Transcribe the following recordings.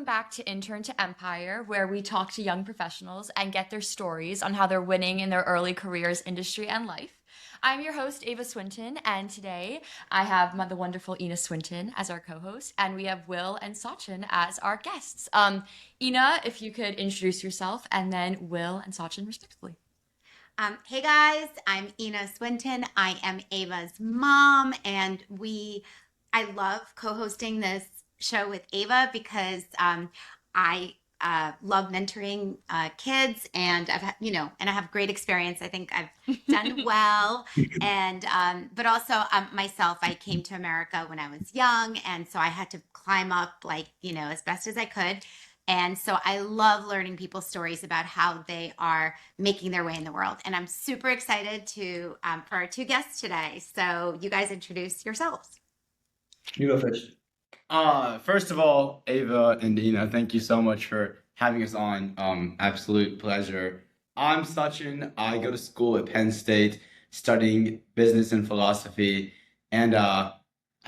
back to Intern to Empire, where we talk to young professionals and get their stories on how they're winning in their early careers, industry, and life. I'm your host, Ava Swinton, and today I have the wonderful Ina Swinton as our co host, and we have Will and Sachin as our guests. Ina, if you could introduce yourself, and then Will and Sachin, respectively. Hey guys, I'm Ina Swinton. I am Ava's mom, and I love co-hosting this show with Ava because I love mentoring kids, and and I have great experience. I think I've done well, and but also myself, I came to America when I was young, and so I had to climb up like as best as I could. And so I love learning people's stories about how they are making their way in the world. And I'm super excited to for our two guests today. So you guys introduce yourselves. You go first. First of all, Ava and Dina, thank you so much for having us on. Absolute pleasure. I'm Sachin. I go to school at Penn State studying business and philosophy. And I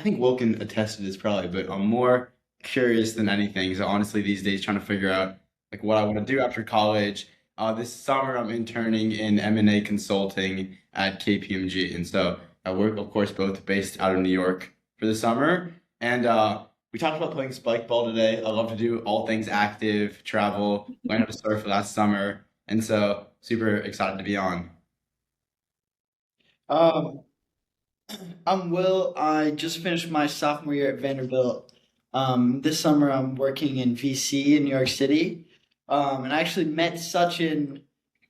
think Will can attest to this probably, but I'm more curious than anything. So honestly, these days trying to figure out like what I want to do after college. This summer I'm interning in M&A consulting at KPMG. And so I work, of course, both based out of New York for the summer. And we talked about playing spike ball today. I love to do all things active, travel, learn how to surf last summer. And so super excited to be on. Um, I'm Will. I just finished my sophomore year at Vanderbilt. This summer I'm working in VC in New York City. And I actually met Sachin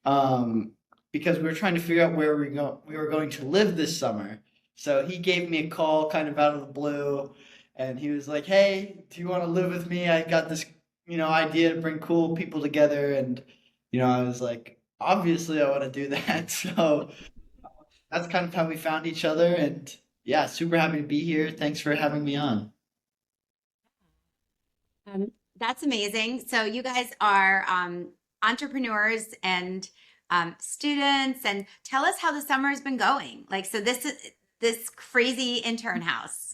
because we were trying to figure out where we were going to live this summer. So he gave me a call kind of out of the blue, and he was like, "Hey, do you want to live with me? I got this, idea to bring cool people together." And I was like, "Obviously, I want to do that." So that's kind of how we found each other, and yeah, super happy to be here. Thanks for having me on. That's amazing. So you guys are entrepreneurs and students, and tell us how the summer has been going. Like, so this is this crazy intern house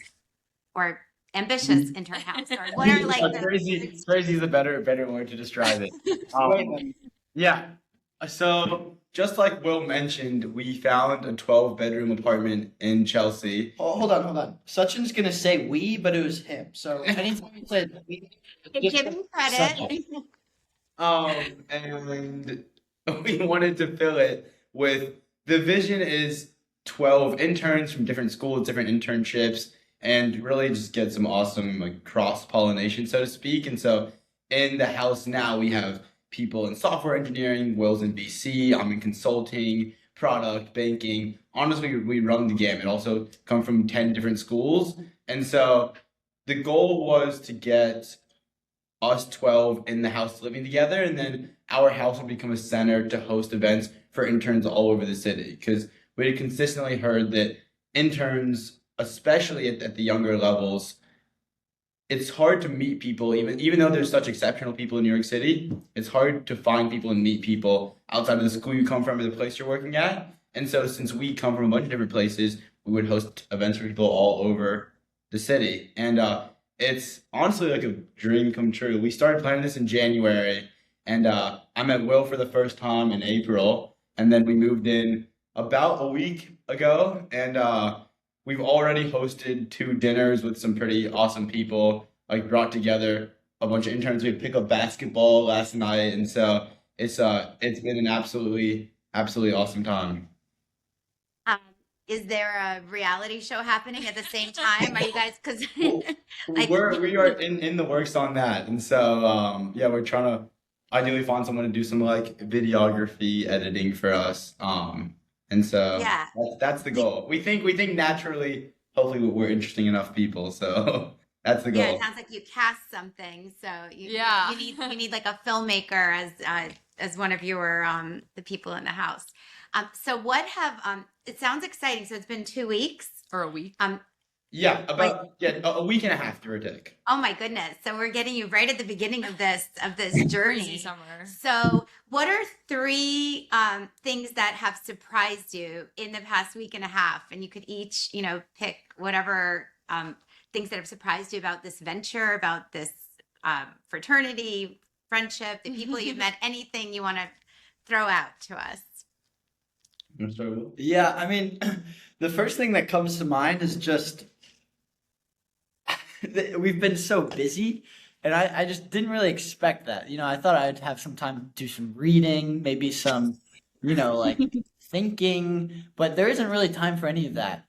or ambitious intern house, or what are like Crazy is a better word to describe it. Yeah. So just like Will mentioned, we found a 12-bedroom apartment in Chelsea. Hold on, hold on. Sachin's gonna say we, but it was him. So anytime he said we, just give him credit. Sachin. And we wanted to fill it with the vision is 12 interns from different schools, different internships, and really just get some awesome like cross-pollination, so to speak. And so in the house now we have people in software engineering, Will's in VC, I'm in consulting, product, banking. Honestly, we run the gamut. Also come from 10 different schools. And so the goal was to get us 12 in the house living together, and then our house will become a center to host events for interns all over the city. Because we had consistently heard that interns, especially at the younger levels, it's hard to meet people, even though there's such exceptional people in New York City, it's hard to find people and meet people outside of the school you come from or the place you're working at. And so since we come from a bunch of different places, we would host events for people all over the city. And it's honestly like a dream come true. We started planning this in January, and I met Will for the first time in April, and then we moved in about a week ago, and we've already hosted 2 dinners with some pretty awesome people, like brought together a bunch of interns. We picked up basketball last night, and so it's been an absolutely awesome time. Um, is there a reality show happening at the same time? Are you guys, because Well, like we are in the works on that, and so yeah, we're trying to ideally find someone to do some like videography editing for us. And so yeah. that's the goal. We think naturally, hopefully we're interesting enough people, so that's the Yeah, it goal. sounds like you cast something. So Yeah. you need like a filmmaker as one of your the people in the house. So what have it sounds exciting. So it's been 2 weeks. For a week. Yeah, Like a week and a half, give or take. oh my goodness. So we're getting you right at the beginning of this Crazy journey. summer. So what are three things that have surprised you in the past week and a half? And you could each, pick whatever things that have surprised you about this venture, about this fraternity, friendship, the people you've met, anything you want to throw out to us? You wanna start, Will? Yeah, I mean, the first thing that comes to mind is just we've been so busy, and I just didn't really expect that. I thought I'd have some time to do some reading, maybe some, like thinking, but there isn't really time for any of that.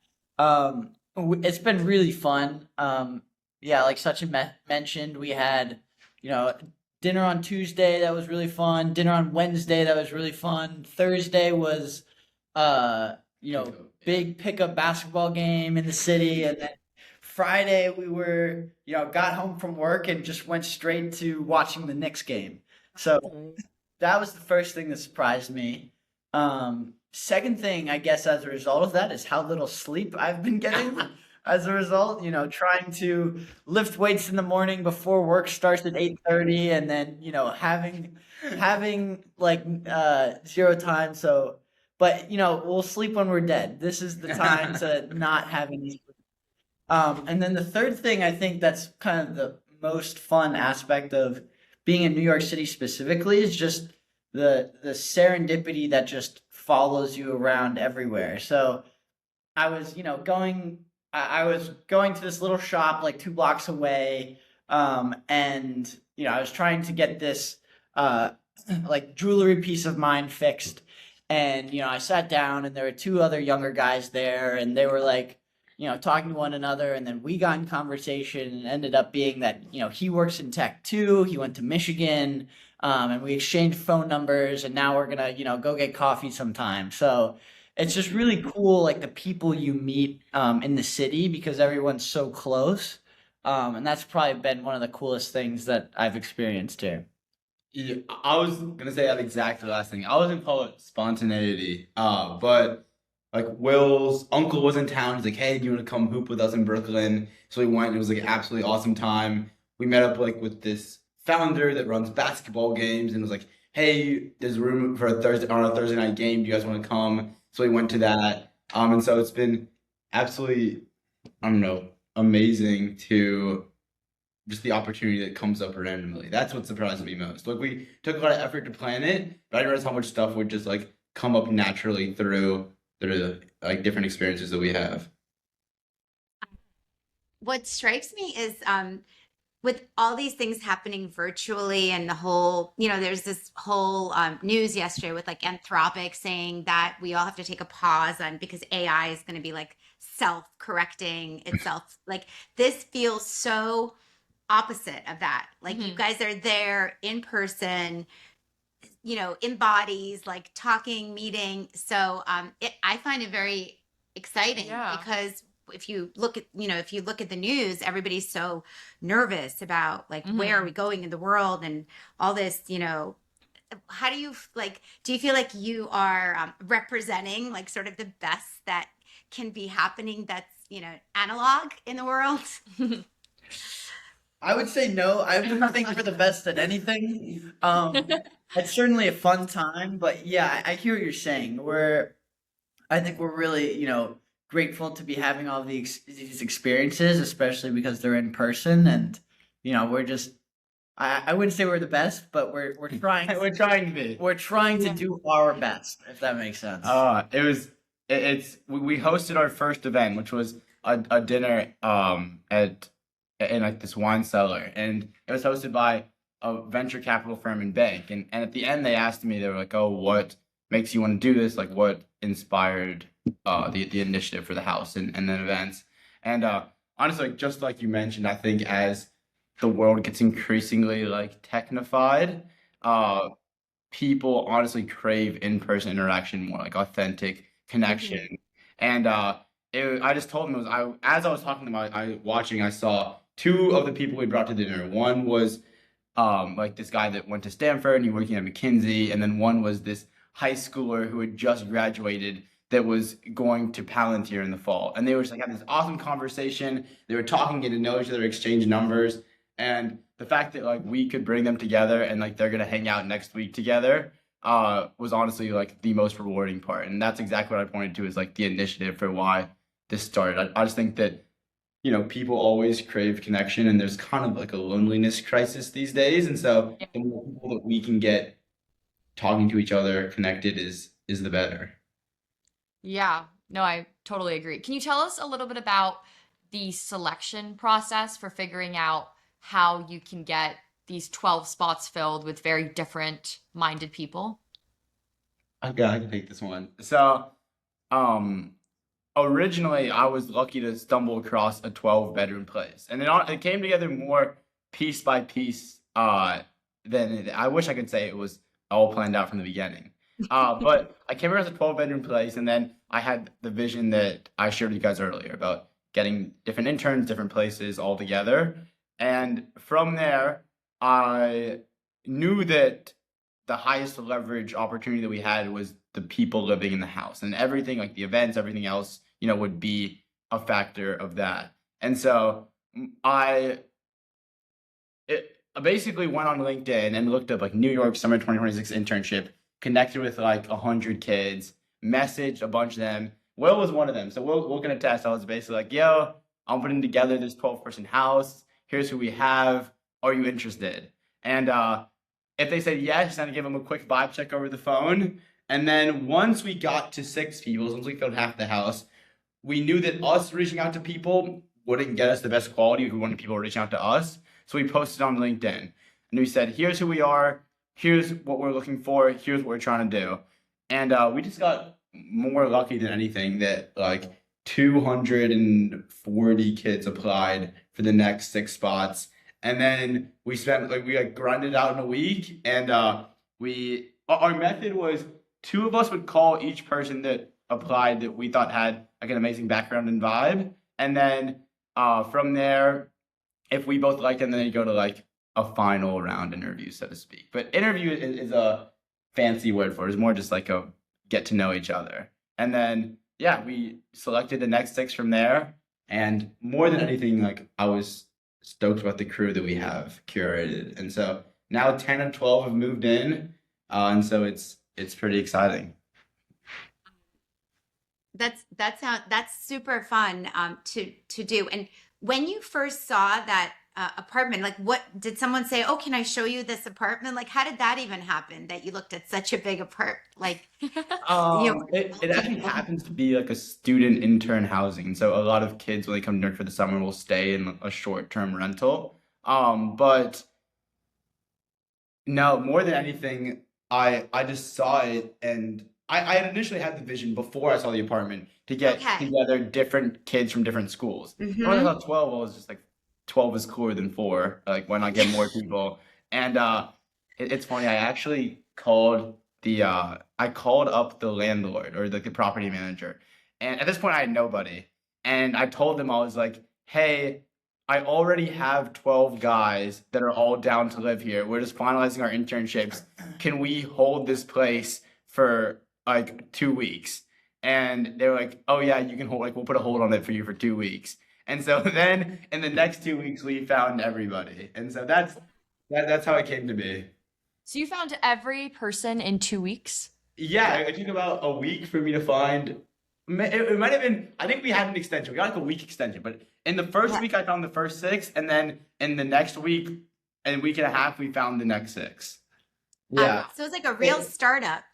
It's been really fun. Yeah, like Sachin mentioned, we had, you know, dinner on Tuesday that was really fun. Dinner on Wednesday that was really fun. Thursday was, uh, big pickup basketball game in the city, and then Friday we were, got home from work and just went straight to watching the Knicks game. So that was the first thing that surprised me. Second thing, I guess, as a result of that, is how little sleep I've been getting. As a result, trying to lift weights in the morning before work starts at 8:30, and then having like zero time. So, but we'll sleep when we're dead. This is the time to not have any sleep. And then the third thing I think that's kind of the most fun aspect of being in New York City specifically is just the serendipity that just follows you around everywhere. So I was, I was going to this little shop like 2 blocks away, and I was trying to get this like jewelry piece of mine fixed, and I sat down, and there were two other younger guys there, and they were like, talking to one another, and then we got in conversation, and it ended up being that he works in tech too. He went to Michigan, and we exchanged phone numbers, and now we're gonna go get coffee sometime. So it's just really cool, like the people you meet in the city because everyone's so close, and that's probably been one of the coolest things that I've experienced here. Yeah, I was gonna say that exact last thing. I wasn't call it spontaneity, but like Will's uncle was in town. He's like, "Hey, do you want to come hoop with us in Brooklyn?" So we went. And it was like an absolutely awesome time. We met up like with this founder that runs basketball games, and was like, "Hey, there's room for a Thursday night game. Do you guys want to come?" So we went to that. And so it's been absolutely, I don't know, amazing to just the opportunity that comes up randomly. That's what surprised me most. Like we took a lot of effort to plan it, but I didn't realize how much stuff would just like come up naturally through like different experiences that we have. What strikes me is with all these things happening virtually and the whole, there's this whole news yesterday with like Anthropic saying that we all have to take a pause on because AI is going to be like self-correcting itself. Like this feels so opposite of that. Like you guys are there in person, in bodies, like talking, meeting. So I find it very exciting because if you look at the news, everybody's so nervous about like where are we going in the world and all this, how do you do you feel like you are representing like sort of the best that can be happening that's, analog in the world? I would say no. I wouldn't think for the best at anything. It's certainly a fun time, but yeah, I hear what you're saying. I think we're really, grateful to be having all these experiences, especially because they're in person, and we're just. I wouldn't say we're the best, but we're trying. We're trying to be. We're trying to do our best, if that makes sense. We hosted our first event, which was a dinner in like this wine cellar, and it was hosted by a venture capital firm and bank, and at the end they asked me, they were like, "Oh, what makes you want to do this? Like what inspired the initiative for the house and then events?" And honestly, like, just like you mentioned, I think as the world gets increasingly like technified, people honestly crave in-person interaction, more like authentic connection. And I just told them as I was talking to them, I saw two of the people we brought to dinner. One was like this guy that went to Stanford and he working at McKinsey, and then one was this high schooler who had just graduated that was going to Palantir in the fall. And they were just like having this awesome conversation. They were talking, getting to know each other, exchange numbers, and the fact that like we could bring them together and like they're gonna hang out next week together was honestly like the most rewarding part. And that's exactly what I pointed to as like the initiative for why this started. I just think that people always crave connection, and there's kind of like a loneliness crisis these days. And so the more people that we can get talking to each other, connected, is the better. Yeah, no, I totally agree. Can you tell us a little bit about the selection process for figuring out how you can get these 12 spots filled with very different minded people? Okay, I can take this one. So, um, originally I was lucky to stumble across a 12-bedroom place, and it came together more piece by piece than I wish I could say it was all planned out from the beginning. But I came across a 12-bedroom place, and then I had the vision that I shared with you guys earlier about getting different interns, different places all together. And from there, I knew that the highest leverage opportunity that we had was the people living in the house, and everything like the events, everything else, would be a factor of that. And so I I basically went on LinkedIn and looked up like New York Summer 2026 internship, connected with like 100 kids, messaged a bunch of them. Will was one of them. So Will can attest. I was basically like, yo, I'm putting together this 12-person house. Here's who we have. Are you interested? And if they said yes, then I give them a quick vibe check over the phone. And then once we got to 6 people, once we filled half the house, we knew that us reaching out to people wouldn't get us the best quality if we wanted people reaching out to us. So we posted on LinkedIn and we said, here's who we are. Here's what we're looking for. Here's what we're trying to do. And we just got more lucky than anything that like 240 kids applied for the next 6 spots. And then we grinded out in a week. And our method was 2 of us would call each person that applied that we thought had like an amazing background and vibe. And then from there, if we both liked them, then they go to like a final round interview, so to speak. But interview is a fancy word for it. It's more just like a get to know each other. And then yeah, we selected the next 6 from there. And more than anything, like I was stoked about the crew that we have curated. And so now 10 of 12 have moved in. And so it's pretty exciting. That's super fun to do. And when you first saw that apartment, like what did someone say? Oh, can I show you this apartment? Like, how did that even happen? That you looked at such a big apartment, like It actually happens to be like a student intern housing. So a lot of kids when they come to New York for the summer will stay in a short-term rental. But no, more than anything, I just saw it, and I had initially had the vision before I saw the apartment to get Okay. together different kids from different schools. When I Mm-hmm. saw 12, I was just like 12 is cooler than 4. Like why not get more people? And it's funny, I actually called I called up the landlord or the property manager. And at this point I had nobody. And I told them I was like, "Hey, I already have 12 guys that are all down to live here. We're just finalizing our internships. Can we hold this place for like 2 weeks?" And they were like, "Oh yeah, you can hold, like we'll put a hold on it for you for 2 weeks." And so then in the next 2 weeks we found everybody. And so that's how it came to be. So you found every person in 2 weeks? Yeah, it took about a week for me to find. It might have been. I think we had an extension. We got like a week extension, but in the first Yeah. week I found the first 6, and then in the next week and week and a half we found the next 6. Yeah. So it's like a real startup.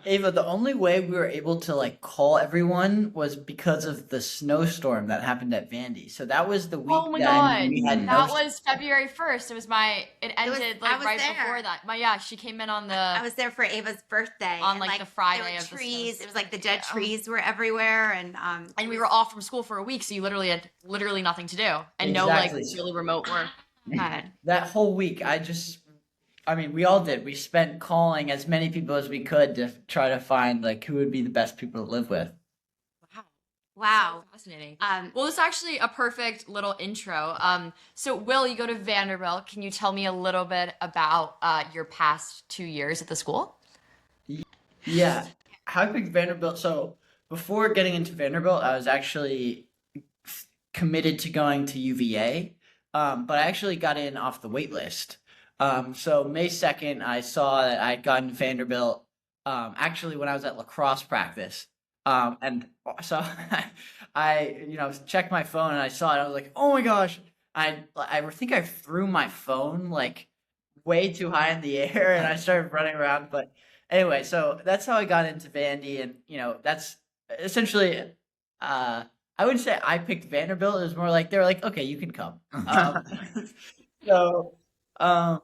Ava, the only way we were able to like call everyone was because of the snowstorm that happened at Vandy. So that was the week Oh my that God. we had no That was February 1st. It was- ended I like was right there. before that. Yeah, she came in on I the was there for Ava's birthday. On, and, like, the there Friday were of the trees. snow- It was like the dead Yeah. trees were everywhere, and and we were off from school for a week, so you literally had literally nothing to do and no like Exactly. really remote work. God. that whole week. I mean, we all did. We spent calling as many people as we could to try to find like who would be the best people to live with. Wow. So fascinating. Um, Well, this is actually a perfect little intro. So Will, you go to Vanderbilt. Can you tell me a little bit about your past 2 years at the school? Yeah. How I picked Vanderbilt. So before getting into Vanderbilt, I was actually committed to going to UVA, but I actually got in off the wait list. So May 2nd, I saw that I'd gotten to Vanderbilt actually when I was at lacrosse practice. And so I, checked my phone and I saw it. I was like, oh my gosh. I think I threw my phone like way too high in the air and I started running around. But anyway, so that's how I got into Vandy. And, that's essentially, I wouldn't say I picked Vanderbilt. It was more like, they were like, okay, you can come. So, um,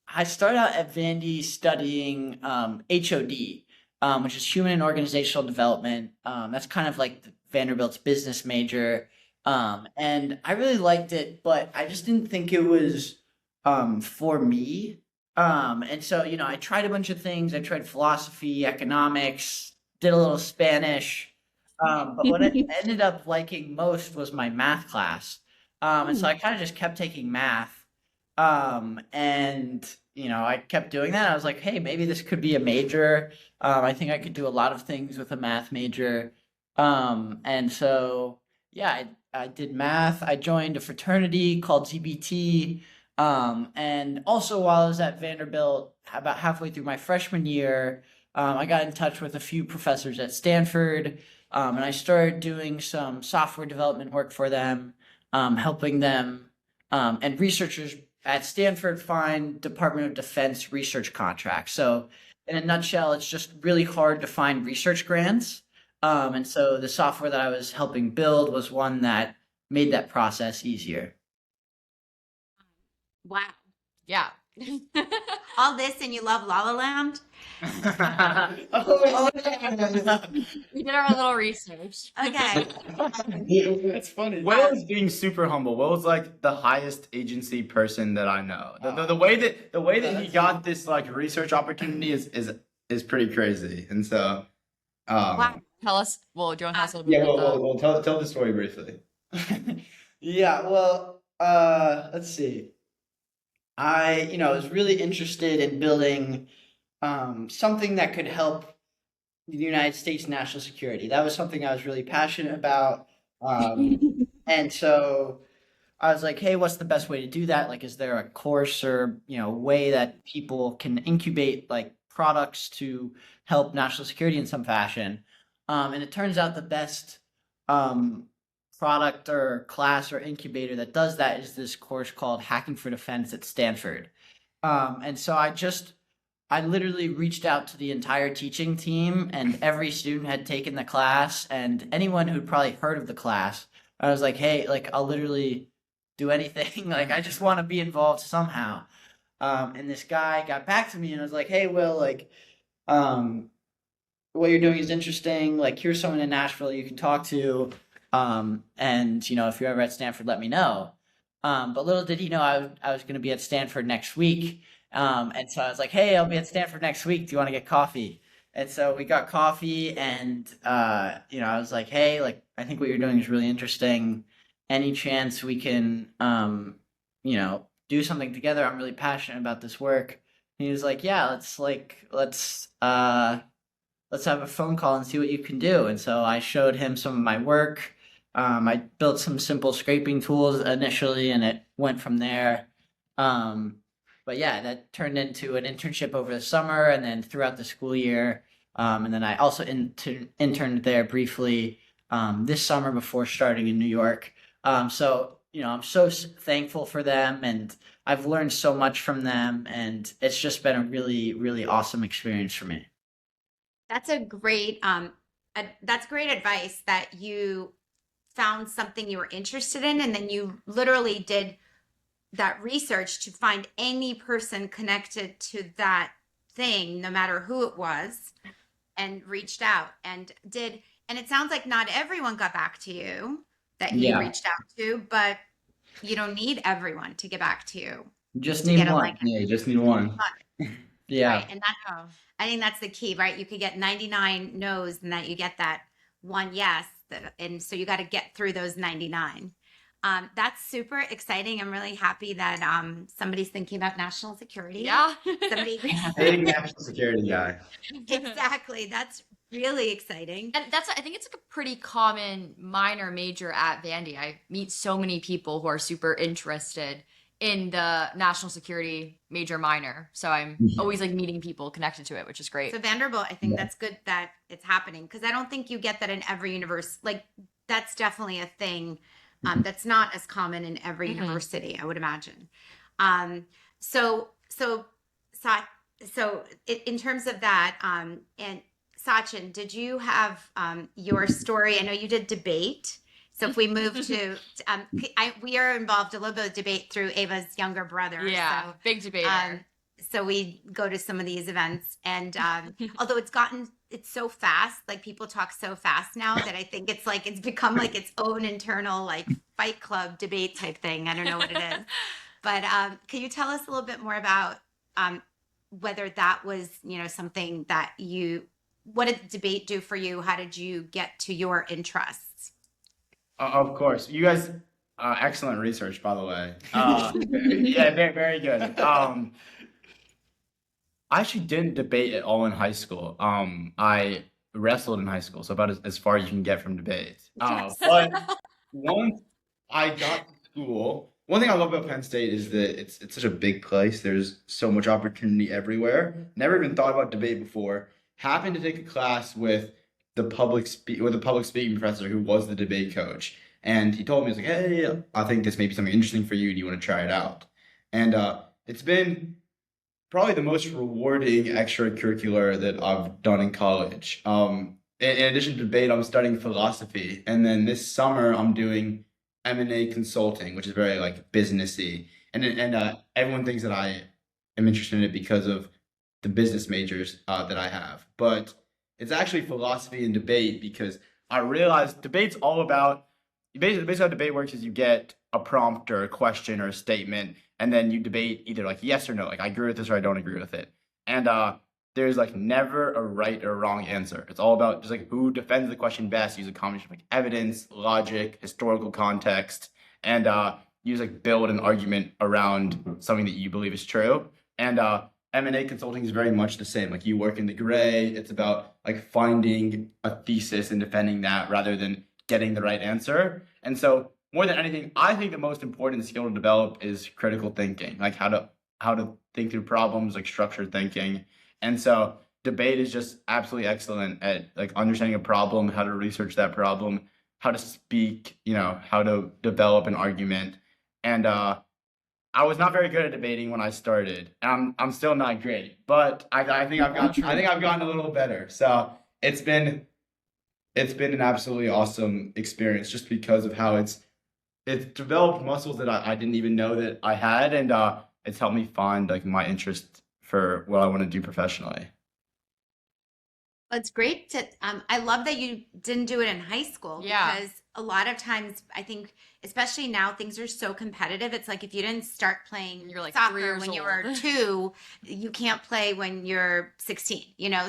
I started out at Vandy studying HOD, which is Human and Organizational Development. That's kind of like Vanderbilt's business major. And I really liked it, but I just didn't think it was for me. And so, I tried a bunch of things. I tried philosophy, economics, did a little Spanish. But what I ended up liking most was my math class. And so I kind of just kept taking math. And I kept doing that. I was like, hey, maybe this could be a major. I think I could do a lot of things with a math major. And so, yeah, I did math. I joined a fraternity called ZBT. And also while I was at Vanderbilt, about halfway through my freshman year, I got in touch with a few professors at Stanford. And I started doing some software development work for them, helping them and researchers at Stanford find Department of Defense research contracts. So, in a nutshell, it's just really hard to find research grants. And so the software that I was helping build was one that made that process easier. Wow. Yeah. All this and you love La La Land? We did our little research. Okay. That's funny. Will is being super humble. Will's like the highest agency person that I know. The way that he got this like research opportunity is pretty crazy. And so Wow. Tell us. Well, do you want to tell us a little bit yeah, about that? well, tell the story briefly. Yeah, well, let's see. I, was really interested in building something that could help the United States national security. That was something I was really passionate about. And so I was like, hey, what's the best way to do that? Like, is there a course or, way that people can incubate like products to help national security in some fashion? And it turns out the best product or class or incubator that does that is this course called Hacking for Defense at Stanford. And so I literally reached out to the entire teaching team, and every student had taken the class, and anyone who'd probably heard of the class. I was like, hey, like, I'll literally do anything. Like, I just want to be involved somehow. And this guy got back to me and was like, hey, Will, like, what you're doing is interesting. Like, here's someone in Nashville you can talk to. And, if you're ever at Stanford, let me know. But little did he know I was going to be at Stanford next week. And so I was like, hey, I'll be at Stanford next week. Do you want to get coffee? And so we got coffee and, I was like, hey, like, I think what you're doing is really interesting. Any chance we can, do something together? I'm really passionate about this work. And he was like, yeah, let's have a phone call and see what you can do. And so I showed him some of my work. I built some simple scraping tools initially, and it went from there. But yeah, that turned into an internship over the summer and then throughout the school year. And then I also interned there briefly this summer before starting in New York. So, I'm so thankful for them, and I've learned so much from them, and it's just been a really, really awesome experience for me. That's great advice that you found something you were interested in, and then you literally did that research to find any person connected to that thing, no matter who it was, and reached out and it sounds like not everyone got back to you that you reached out to, but you don't need everyone to get back to you. Just to need get a one. like. Yeah, you just need one. Yeah. Right. And I think that's the key, right? You could get 99 no's and that you get that one yes. And so you got to get through those 99. That's super exciting. I'm really happy that somebody's thinking about national security. Yeah. Somebody Dating national security guy. Exactly. That's really exciting. And I think it's like a pretty common minor major at Vandy. I meet so many people who are super interested in the national security major minor. So I'm always like meeting people connected to it, which is great. So Vanderbilt, I think that's good that it's happening, because I don't think you get that in every university. Like that's definitely a thing that's not as common in every university, I would imagine. Um, so so Sa- in terms of that, and Sachin, did you have your story? I know you did debate. So if we move to, we are involved a little bit of debate through Ava's younger brother. Yeah, So, big debater. so we go to some of these events, and although it's so fast, like people talk so fast now that I think it's like it's become like its own internal like Fight Club debate type thing. I don't know what it is, but can you tell us a little bit more about whether that was something that what did the debate do for you? How did you get to your interests? Of course, you guys, excellent research, by the way. Yeah, very, very good. I actually didn't debate at all in high school. I wrestled in high school, so about as far as you can get from debate. But once I got to school, one thing I love about Penn State is that it's such a big place. There's so much opportunity everywhere. Never even thought about debate before. Happened to take a class with the public speaking professor who was the debate coach, and he told me, he's like, "Hey, I think this may be something interesting for you. Do you want to try it out?" And it's been probably the most rewarding extracurricular that I've done in college. In addition to debate, I'm studying philosophy, and then this summer I'm doing M&A consulting, which is very like businessy, and everyone thinks that I am interested in it because of the business majors that I have, but it's actually philosophy and debate because I realized debate's all about basically how debate works is you get a prompt or a question or a statement, and then you debate either like yes or no, like I agree with this or I don't agree with it. And there's like never a right or wrong answer. It's all about just like who defends the question best, use a combination of like evidence, logic, historical context, and use like build an argument around something that you believe is true. And M&A consulting is very much the same. Like you work in the gray. It's about like finding a thesis and defending that rather than getting the right answer. And so more than anything, I think the most important skill to develop is critical thinking, like how to think through problems, like structured thinking. And so debate is just absolutely excellent at like understanding a problem, how to research that problem, how to speak, how to develop an argument. And I was not very good at debating when I started. I'm still not great, but I think I've gotten a little better. So it's been an absolutely awesome experience just because of how it's developed muscles that I didn't even know that I had, and it's helped me find like my interest for what I want to do professionally. It's great to I love that you didn't do it in high school, Yeah. because a lot of times I think, especially now, things are so competitive. It's like if you didn't start playing You're like 3 soccer years when you old. were 2, you can't play when you're 16,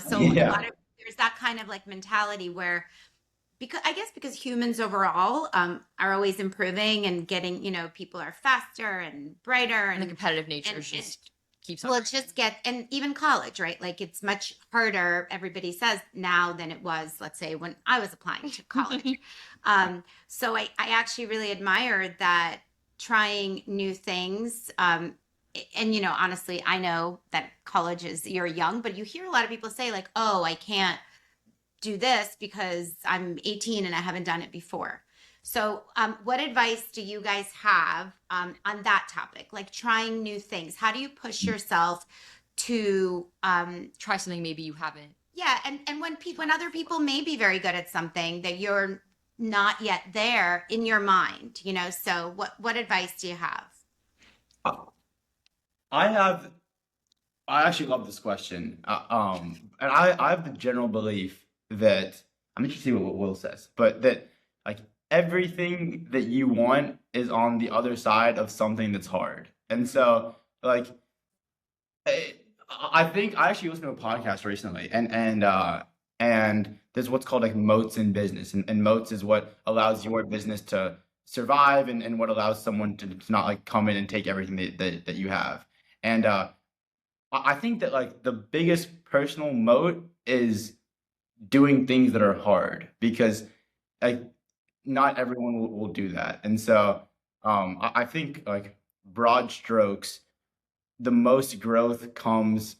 So Yeah. a lot of there's that kind of like mentality where, because humans overall are always improving and getting, people are faster and brighter, And the and competitive nature and- just keeps well, on. it's just and even college, right? Like it's much harder, everybody says now, than it was, let's say, when I was applying to college. So I actually really admire that, trying new things. And honestly, I know that you're young, but you hear a lot of people say like, oh, I can't do this because I'm 18 and I haven't done it before. So, what advice do you guys have on that topic? Like trying new things. How do you push yourself to, Try something maybe you haven't. yeah, and when other people may be very good at something that you're not yet there in your mind, So, what advice do you have? I actually love this question. And I have the general belief that I'm interested to see what Will says, but that like everything that you want is on the other side of something that's hard. And so like I think I actually listened to a podcast recently, and there's what's called like moats in business, and moats is what allows your business to survive, and what allows someone to not like come in and take everything that you have. And I think that like the biggest personal moat is doing things that are hard because like not everyone will do that. And so I think like broad strokes, the most growth comes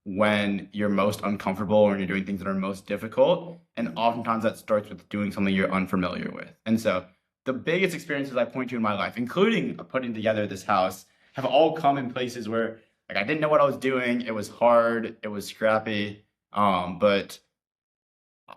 when you're most uncomfortable, when you're doing things that are most difficult. And oftentimes that starts with doing something you're unfamiliar with. And so the biggest experiences I point to in my life, including putting together this house, have all come in places where like I didn't know what I was doing. It was hard. It was scrappy. But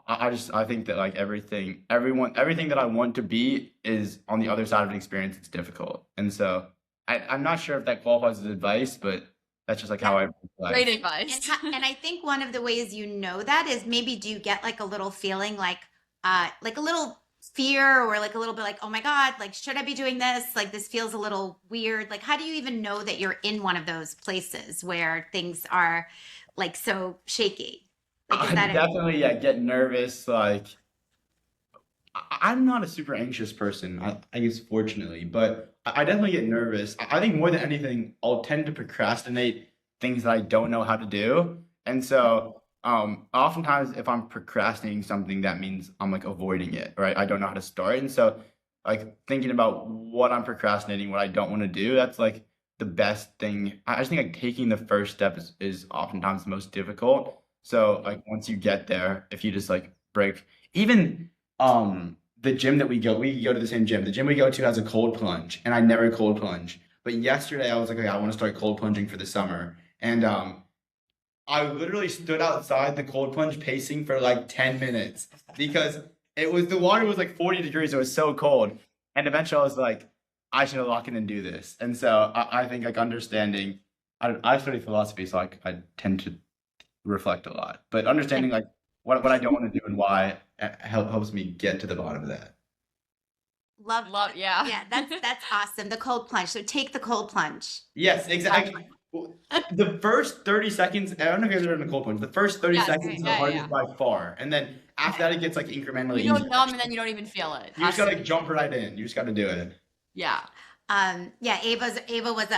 I think that like everything that I want to be is on the other side of an experience. It's difficult. And so I'm not sure if that qualifies as advice, but that's just like how I Great life. advice. And I think one of the ways you know that is maybe do you get like a little feeling like a little fear or like a little bit like, oh my God, like, should I be doing this? Like, this feels a little weird. Like, how do you even know that you're in one of those places where things are like so shaky? Like, is I that definitely get nervous. Like I'm not a super anxious person, I guess fortunately, but I definitely get nervous. I think more than anything, I'll tend to procrastinate things that I don't know how to do. And so, oftentimes if I'm procrastinating something, that means I'm like avoiding it, right? I don't know how to start. And so, like thinking about what I'm procrastinating, what I don't want to do, that's like the best thing. I just think like taking the first step is oftentimes the most difficult. So, like once you get there, if you just like break, even the gym that we go to the same gym. The gym we go to has a cold plunge, and I never cold plunge. But yesterday I was like, okay, I want to start cold plunging for the summer. And I literally stood outside the cold plunge pacing for like 10 minutes because the water was like 40 degrees. It was so cold. And eventually I was like, I should lock in and do this. And so I think like understanding, I study philosophy, so I tend to reflect a lot. But understanding like what I don't want to do and why helps me get to the bottom of that. love? Love, yeah. Yeah, that's awesome. The cold plunge. So take the cold plunge. Yes, exactly. The first 30 seconds, I don't know if you guys are in a cold plunge. The first 30 Yes, seconds is the yeah, hardest yeah. by far. And then after that, it gets like incrementally You go easier. numb and then you don't even feel it. You just gotta like jump right in. You just gotta do it. Yeah. Yeah, Ava was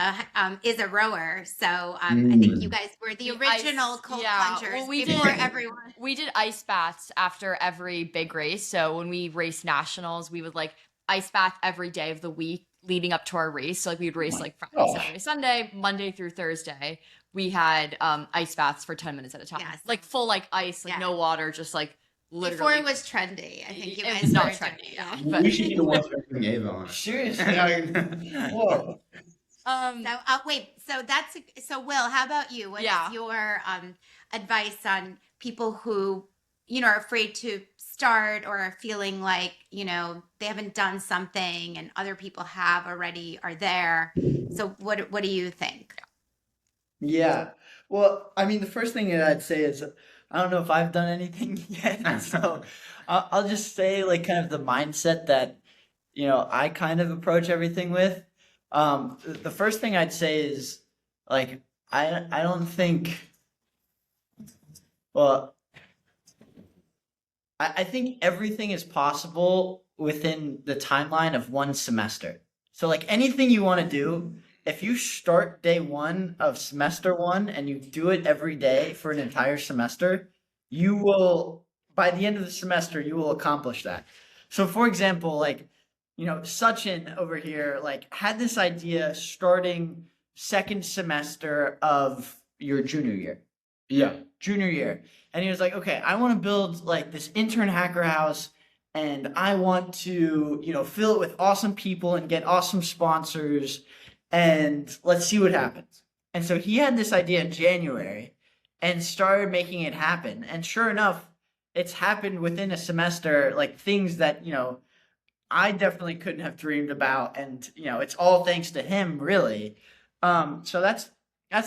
is a rower, so I think you guys were the The original ice- cold yeah, plungers well, we before did- everyone. We did ice baths after every big race. So when we raced nationals, we would like ice bath every day of the week leading up to our race. So like we would race like Friday, gosh. Saturday, Sunday, Monday through Thursday. We had ice baths for 10 minutes at a time. Yes. Like full like ice, like Yeah. no water, just like Before literally. it was trendy. I think you It guys was not started doing trendy, it. yeah. We But- should be the ones bringing Ava on. Seriously. it. Whoa. So wait, so Will, how about you? What is Yeah. your advice on people who, are afraid to start or are feeling like, they haven't done something and other people have already are there. So what do you think? Yeah. Well, I mean, the first thing that I'd say is I don't know if I've done anything yet. So I'll just say, like, kind of the mindset that, I kind of approach everything with. The first thing I'd say is, like, I don't think, well, I think everything is possible within the timeline of one semester. So, like, anything you want to do, if you start day one of semester one and you do it every day for an entire semester, you will, by the end of the semester, you will accomplish that. So, for example, like, Sachin over here, like, had this idea starting second semester of your junior year. Yeah. Junior year. And he was like, okay, I want to build like this intern hacker house and I want to, fill it with awesome people and get awesome sponsors and let's see what happens. And so he had this idea in January and started making it happen. And sure enough, it's happened within a semester, like things that, I definitely couldn't have dreamed about. And, it's all thanks to him, really. So that's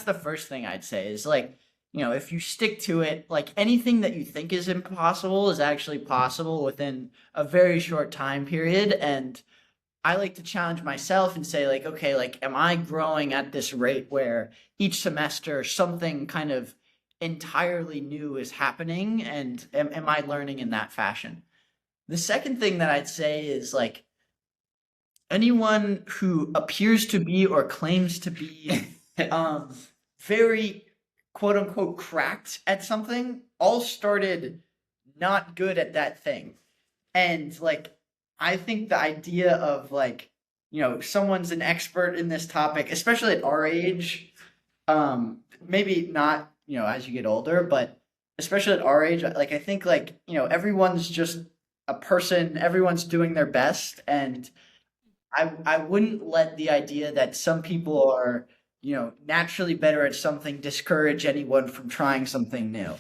the first thing I'd say is like, if you stick to it, like anything that you think is impossible is actually possible within a very short time period. And I like to challenge myself and say, like, okay, like, am I growing at this rate where each semester something kind of entirely new is happening? And am I learning in that fashion? The second thing that I'd say is like anyone who appears to be or claims to be very quote unquote cracked at something all started not good at that thing. And like I think the idea of like someone's an expert in this topic, especially at our age. Maybe not, as you get older, but especially at our age, like I think like, everyone's just a person, everyone's doing their best. And I wouldn't let the idea that some people are, naturally better at something discourage anyone from trying something new.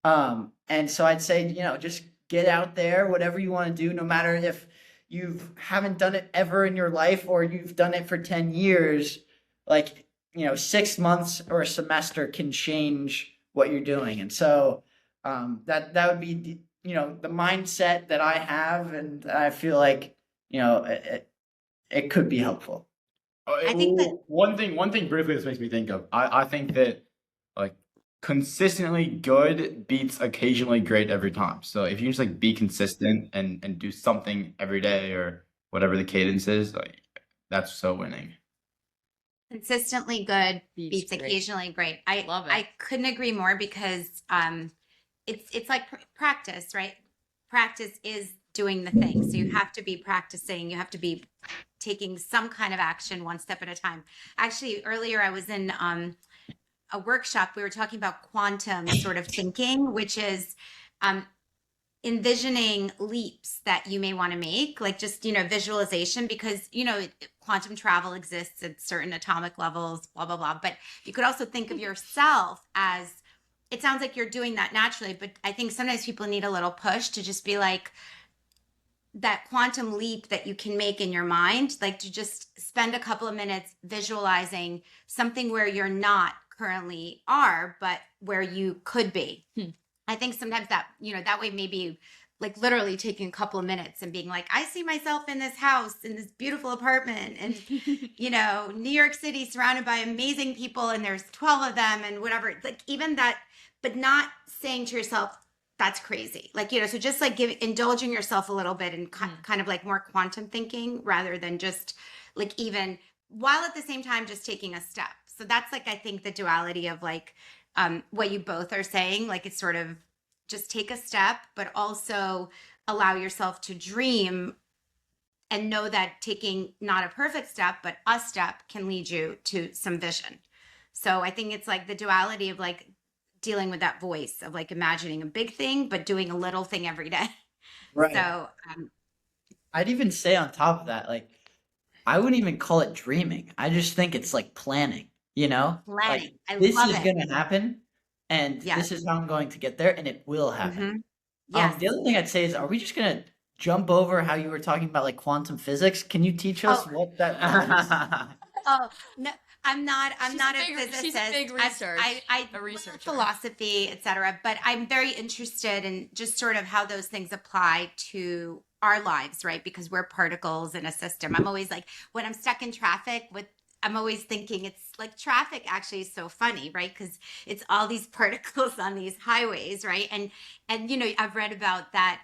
And so I'd say, just get out there, whatever you want to do, no matter if you haven't done it ever in your life or you've done it for 10 years, like, 6 months or a semester can change what you're doing. And so that would be, the mindset that I have. And I feel like, it could be helpful. I think that One thing briefly this makes me think of. I think that like consistently good beats occasionally great every time. So if you just like be consistent and do something every day or whatever the cadence is, like that's so winning. consistently good Beats beats great. occasionally great. I Love it. I couldn't agree more because it's like practice, right? Practice is doing the thing. So you have to be practicing. You have to be taking some kind of action one step at a time. Actually, earlier I was in a workshop. We were talking about quantum sort of thinking, which is um, envisioning leaps that you may want to make, like just, visualization, because, quantum travel exists at certain atomic levels, blah, blah, blah. But you could also think of yourself as, it sounds like you're doing that naturally, but I think sometimes people need a little push to just be like, that quantum leap that you can make in your mind, like to just spend a couple of minutes visualizing something where you're not currently are, but where you could be. I think sometimes that, that way maybe like literally taking a couple of minutes and being like, I see myself in this house, in this beautiful apartment, and, New York City surrounded by amazing people, and there's 12 of them and whatever. Like even that, but not saying to yourself, that's crazy. Like, so just like indulging yourself a little bit and kind of like more quantum thinking rather than just like even while at the same time just taking a step. So that's like, I think the duality of like what you both are saying, like it's sort of just take a step, but also allow yourself to dream and know that taking not a perfect step, but a step can lead you to some vision. So I think it's like the duality of like dealing with that voice of like imagining a big thing, but doing a little thing every day. Right. So I'd even say on top of that, like, I wouldn't even call it dreaming. I just think it's like planning, Like, planning, I this love is it. going to happen, and Yes. this is how I'm going to get there, and it will happen. Yes. The other thing I'd say is, are we just going to jump over how you were talking about like quantum physics? Can you teach us what that means? Oh no, I'm not. I'm She's not a a big- physicist. she's a big research- I a love researcher. philosophy, etc. But I'm very interested in just sort of how those things apply to our lives, right? Because we're particles in a system. I'm always like, when I'm stuck in traffic I'm always thinking it's like traffic actually is so funny, right? Because it's all these particles on these highways, right? And I've read about that.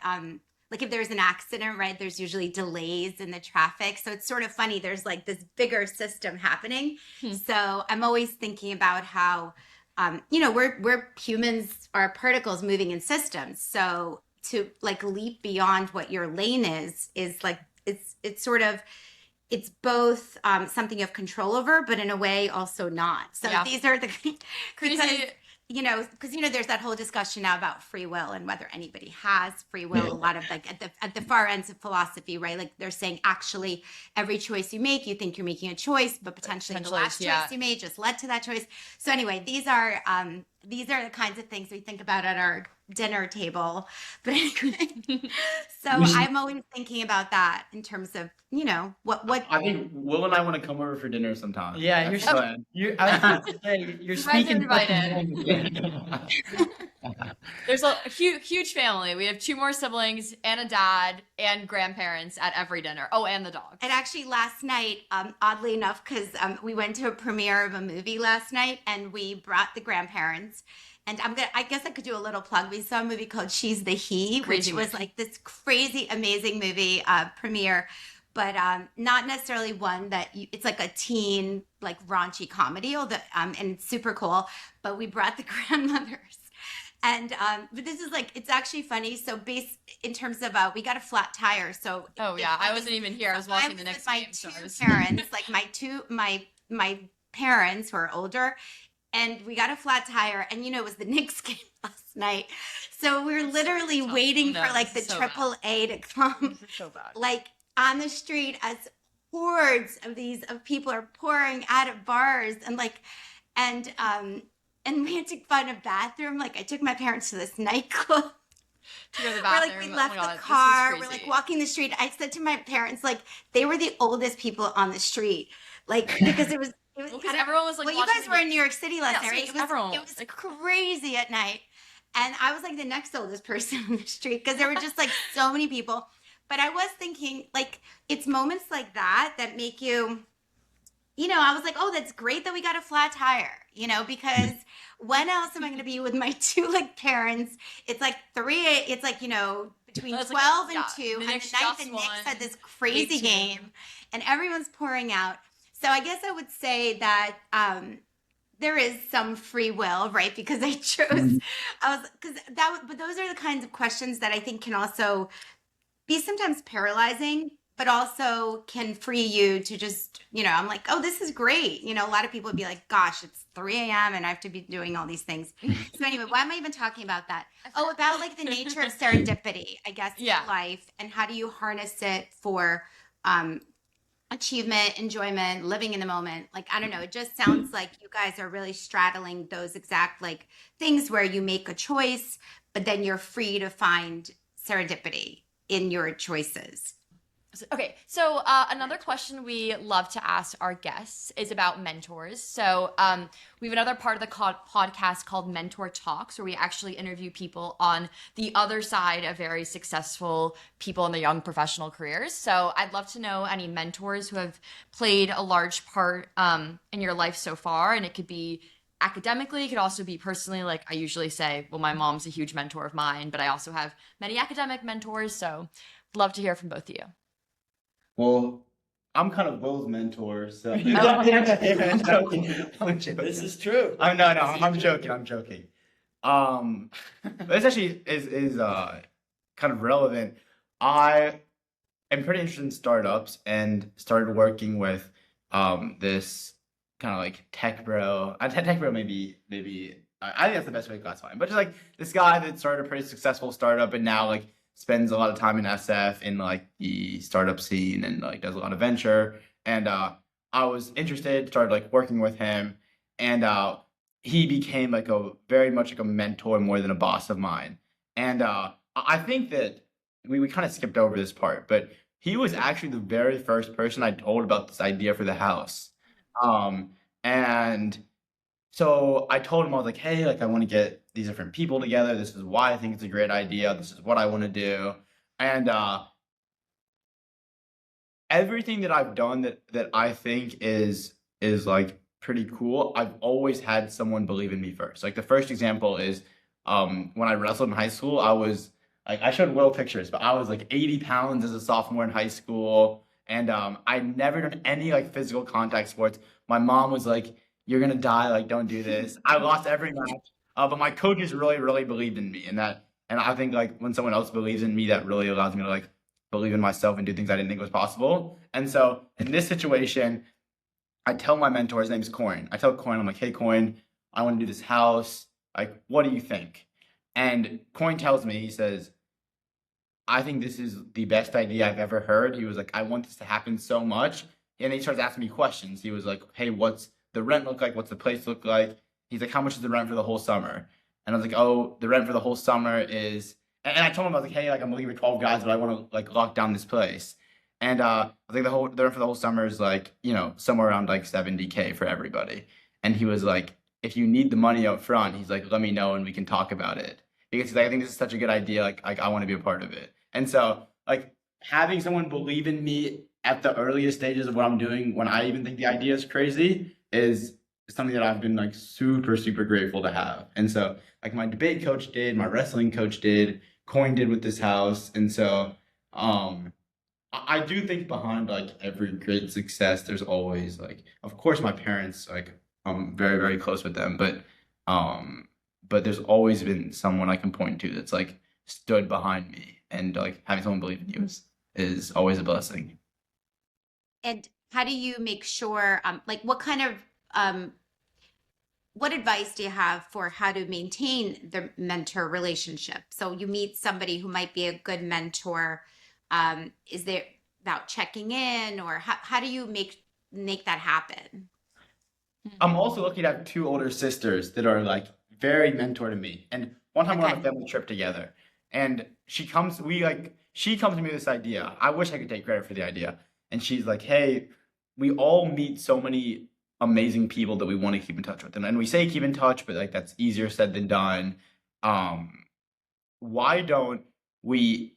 Like if there's an accident, right, there's usually delays in the traffic. So it's sort of funny. There's like this bigger system happening. So I'm always thinking about how, we're humans are particles moving in systems. So to like leap beyond what your lane is like, it's sort of, it's both something you have control over, but in a way also not. So Yeah. these are the Crazy. because there's that whole discussion now about free will and whether anybody has free will. A lot of like at the far ends of philosophy, right? Like they're saying actually every choice you make, you think you're making a choice, but potentially the last choice you made just led to that choice. So anyway, these are the kinds of things we think about at our dinner table. But anyway, so I'm always thinking about that in terms of what I think Will and I want to come over for dinner sometime. Yeah, That's you're the plan. I was about to say, you're You guys are speaking invited. There's a huge family. We have 2 more siblings and a dad and grandparents at every dinner. Oh, and the dog. And actually, last night, oddly enough, because we went to a premiere of a movie last night, and we brought the grandparents. And I guess I could do a little plug. We saw a movie called She's the He, Crazy which was movie. like this crazy, amazing movie premiere, but not necessarily one that it's like a teen, like raunchy comedy, and it's super cool. But we brought the grandmothers. And but this is like, it's actually funny. So in terms of we got a flat tire. So Oh yeah, I wasn't even here. I was watching the with next my game, so two I was. parents, like my parents who are older, and we got a flat tire, and it was the Knicks game last night. So we were That's so literally tough. waiting No, for like the this is so bad. triple A to come, This is so bad. like on the street as hordes of people are pouring out of bars, and and we had to find a bathroom. Like I took my parents to this nightclub. To go to the We're bathroom. like, we Oh left my God, the this is car. We're crazy. like walking the street. I said to my parents, like, they were the oldest people on the street, like because it was Well, I because don't- everyone was like. well, you watching guys the were in game. New York City last Yeah, night, so right? it's everyone It was like crazy at night, and I was like the next oldest person on the street because there were just like so many people. But I was thinking, like, it's moments like that that make you. I was like, oh, that's great that we got a flat tire, because when else am I going to be with my two like parents? It's like it's like, between It's like, 12 and yeah, 2, the and the Knicks night just the Knicks won, had this crazy 8-2. game, and everyone's pouring out. So I guess I would say that there is some free will, right? Because I chose, but those are the kinds of questions that I think can also be sometimes paralyzing, but also can free you to just, I'm like, oh, this is great. A lot of people would be like, gosh, it's 3 a.m. and I have to be doing all these things. So anyway, why am I even talking about that? Oh, about like the nature of serendipity, I guess, Yeah. in life, and how do you harness it for achievement, enjoyment, living in the moment. Like, I don't know, it just sounds like you guys are really straddling those exact like things where you make a choice, but then you're free to find serendipity in your choices. Okay, so another question we love to ask our guests is about mentors. So we have another part of the podcast called Mentor Talks, where we actually interview people on the other side of very successful people in their young professional careers. So I'd love to know any mentors who have played a large part in your life so far, and it could be academically, it could also be personally. Like I usually say, well, my mom's a huge mentor of mine, but I also have many academic mentors. So love to hear from both of you. Well, I'm kind of Will's mentor, so. Oh. I'm joking. I'm joking. This is true. I'm joking. I'm joking. This actually is kind of relevant. I am pretty interested in startups and started working with this kind of like tech bro. Tech bro maybe I think that's the best way to classify him. But just like this guy that started a pretty successful startup and now like spends a lot of time in SF in like the startup scene and like does a lot of venture. And I was interested, started like working with him, and he became like a very much like a mentor more than a boss of mine. And I think that we kind of skipped over this part, but he was actually the very first person I told about this idea for the house. And so I told him, I was like, hey, like I want to get these different people together. This is why I think it's a great idea. This is what I want to do. And everything that I've done that I think is like pretty cool, I've always had someone believe in me first. Like the first example is when I wrestled in high school, I was like, I showed Will pictures, but I was like 80 pounds as a sophomore in high school. And I'd never done any like physical contact sports. My mom was like, you're gonna die, like don't do this. I lost every match. But my coaches really believed in me, and I think like when someone else believes in me, that really allows me to like believe in myself and do things I didn't think was possible. And so in this situation, I tell my mentor, his name's Coin. I tell Coin, I'm like, hey Coin, I want to do this house. Like, what do you think? And Coin tells me, he says, I think this is the best idea I've ever heard. He was like, I want this to happen so much. And then he starts asking me questions. He was like, hey, what's the rent look like? What's the place look like? He's like, how much is the rent for the whole summer? And I was like, oh, the rent for the whole summer is, and I told him, I was like, hey, like I'm looking for 12 guys, but I want to like lock down this place. And I think the rent for the whole summer is like, somewhere around like 70K for everybody. And he was like, if you need the money up front, he's like, let me know and we can talk about it. Because he's like, I think this is such a good idea. Like I want to be a part of it. And so like having someone believe in me at the earliest stages of what I'm doing when I even think the idea is crazy is something that I've been like super grateful to have. And so like my debate coach did, my wrestling coach did, Coin did with this house. And so I do think behind like every great success, there's always like, of course my parents, like I'm very close with them, but but there's always been someone I can point to that's like stood behind me, and like having someone believe in you is always a blessing. And how do you make sure, like, what kind of, what advice do you have for how to maintain the mentor relationship? So you meet somebody who might be a good mentor. Is there about checking in, or how do you make that happen? I'm also lucky to have two older sisters that are like very mentor to me. And one time we're on a Okay. family trip together, and she comes to me with this idea. I wish I could take credit for the idea. And she's like, "Hey, we all meet so many amazing people that we want to keep in touch with." And we say keep in touch, but like that's easier said than done. Um, why don't we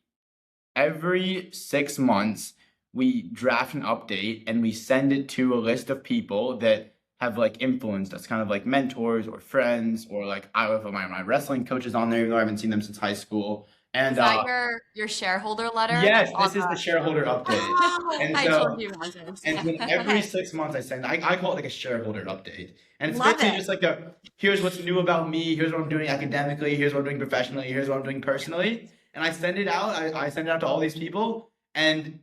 every 6 months we draft an update and we send it to a list of people that have like influenced us, kind of like mentors or friends, or like I have my wrestling coaches on there, even though I haven't seen them since high school. And Is that your shareholder letter? yes, On this is the shareholder update. Oh, And I so told you about it. and then every Okay. 6 months I call it like a shareholder update. And it's Love basically it. just like here's what's new about me, here's what I'm doing academically, here's what I'm doing professionally, here's what I'm doing personally. And I send it out. I send it out to all these people, and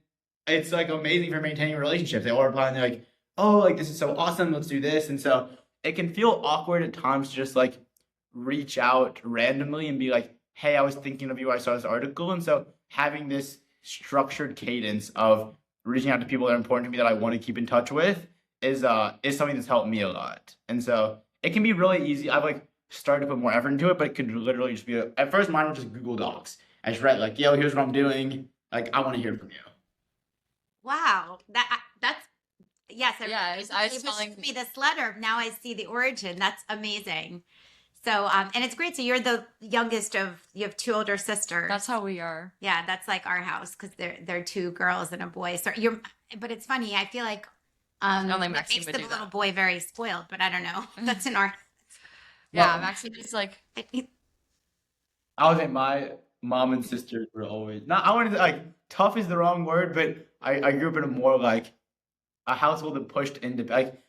it's like amazing for maintaining relationships. They all reply and they're like, "Oh, like this is so awesome, let's do this." And so it can feel awkward at times to just like reach out randomly and be like, "Hey, I was thinking of you, I saw this article." And so having this structured cadence of reaching out to people that are important to me that I want to keep in touch with is something that's helped me a lot. And so it can be really easy. I've like started to put more effort into it, but it could literally just be at first mine was just Google Docs. I just write like, "Yo, here's what I'm doing. Like, I want to hear from you." Wow. That's yes. Yeah, I was Ava telling. sent me this letter. Now I see the origin. That's amazing. So, and it's great. So you're the youngest of, you have two older sisters. That's how we are. Yeah, that's like our house because they're two girls and a boy. So you're, but it's funny. I feel like Only that Maxine makes would the do little that. boy very spoiled. But I don't know. That's in our. Yeah, Well, Maxine is like, I would say my mom and sisters were always not. I wanted to like tough is the wrong word, but I grew up in a more like a household that pushed into like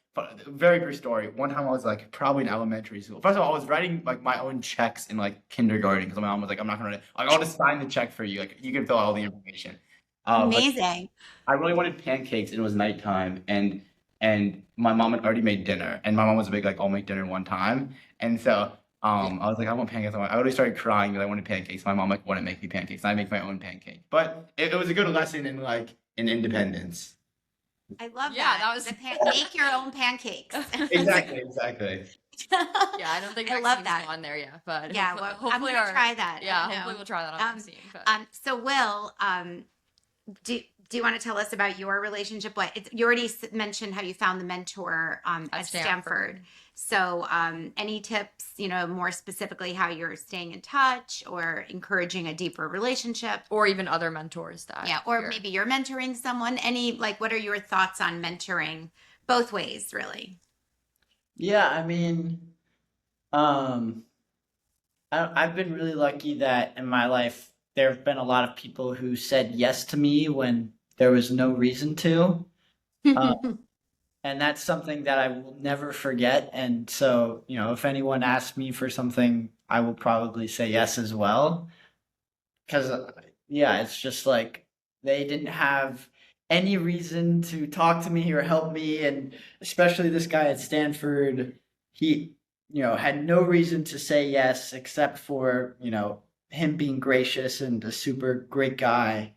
very brief story. One time I was like probably in elementary school. First of all, I was writing like my own checks in like kindergarten because my mom was like, "I'm not gonna like I want to sign the check for you. Like you can fill out all the information." But Amazing. I really wanted pancakes and it was nighttime and my mom had already made dinner and my mom was a big like I'll make dinner one time. And so I was like, "I want pancakes." I already started crying because I wanted pancakes. My mom like wouldn't make me pancakes. I make my own pancake. But it was a good lesson in like in independence. I love Yeah, that. that was- Make your own pancakes. Exactly. yeah, I don't think I love Maxine's that. gone there yet, but Yeah, hopefully, well, I'm hopefully gonna our, try that. Yeah, I know. hopefully we'll try that on Um, Maxine. But So Will, do you want to tell us about your relationship? You already mentioned how you found the mentor at Stanford. So any tips, more specifically how you're staying in touch or encouraging a deeper relationship? or even other mentors that Yeah, or you're- maybe you're mentoring someone. What are your thoughts on mentoring? Both ways, really. Yeah, I mean, um, I've been really lucky that in my life there have been a lot of people who said yes to me when there was no reason to. And that's something that I will never forget. And so, if anyone asks me for something, I will probably say yes as well. Because, yeah, it's just like they didn't have any reason to talk to me or help me. And especially this guy at Stanford, he, had no reason to say yes except for, him being gracious and a super great guy.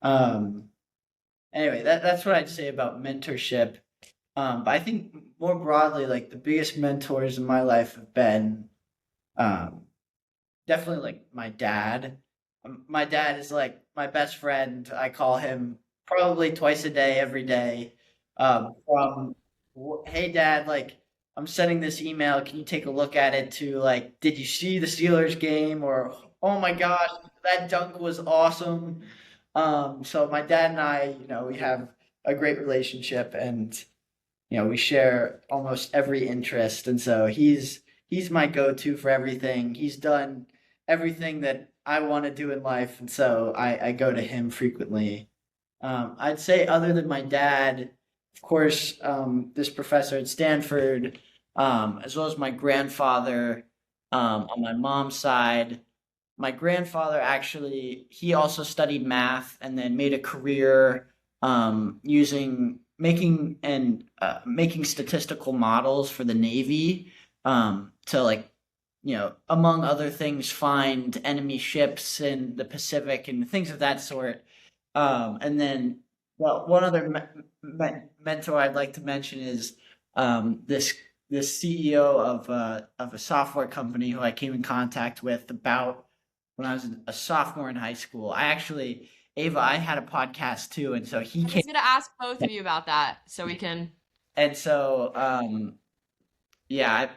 Anyway, that's what I'd say about mentorship. But I think more broadly, like the biggest mentors in my life have been um, definitely like my dad. My dad is like my best friend. I call him probably twice a day, every day. From hey dad, like I'm sending this email. Can you take a look at it? To like, did you see the Steelers game? Or oh my gosh, that dunk was awesome. So my dad and I, we have a great relationship, and we share almost every interest, and so he's my go-to for everything. He's done everything that I want to do in life, and so I go to him frequently. I'd say other than my dad, of course, this professor at Stanford, as well as my grandfather, On my mom's side, my grandfather actually, he also studied math and then made a career using making statistical models for the Navy to like among other things, find enemy ships in the Pacific and things of that sort. And then, well, one other mentor I'd like to mention is this CEO of a software company who I came in contact with about when I was a sophomore in high school. I actually, Ava, I had a podcast too, and so he I came, was gonna ask both of you about that, so we can. and so yeah,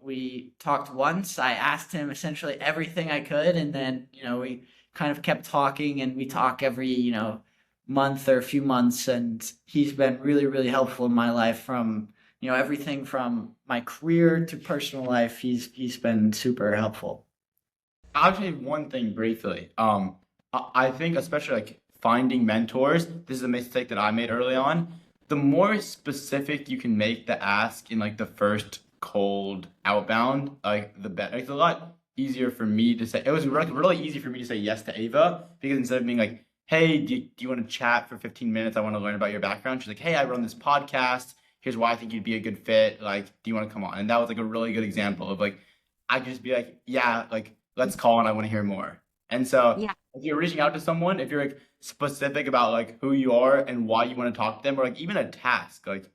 we talked once. I asked him essentially everything I could, and then we kind of kept talking, and we talk every month or a few months, and he's been really, really helpful in my life from everything from my career to personal life. He's been super helpful. I'll tell you one thing briefly. I think especially like finding mentors, this is a mistake that I made early on. The more specific you can make the ask in like the first cold outbound, like the better. It's a lot easier for me to say. It was really easy for me to say yes to Ava because instead of being like, "Hey, do you want to chat for 15 minutes? I want to learn about your background." She's like, "Hey, I run this podcast. Here's why I think you'd be a good fit. Like, do you want to come on?" And that was like a really good example of like I could just be like, "Yeah, like let's call and I want to hear more." And so Yeah. if you're reaching out to someone, if you're like specific about like who you are and why you want to talk to them, or like even a task, like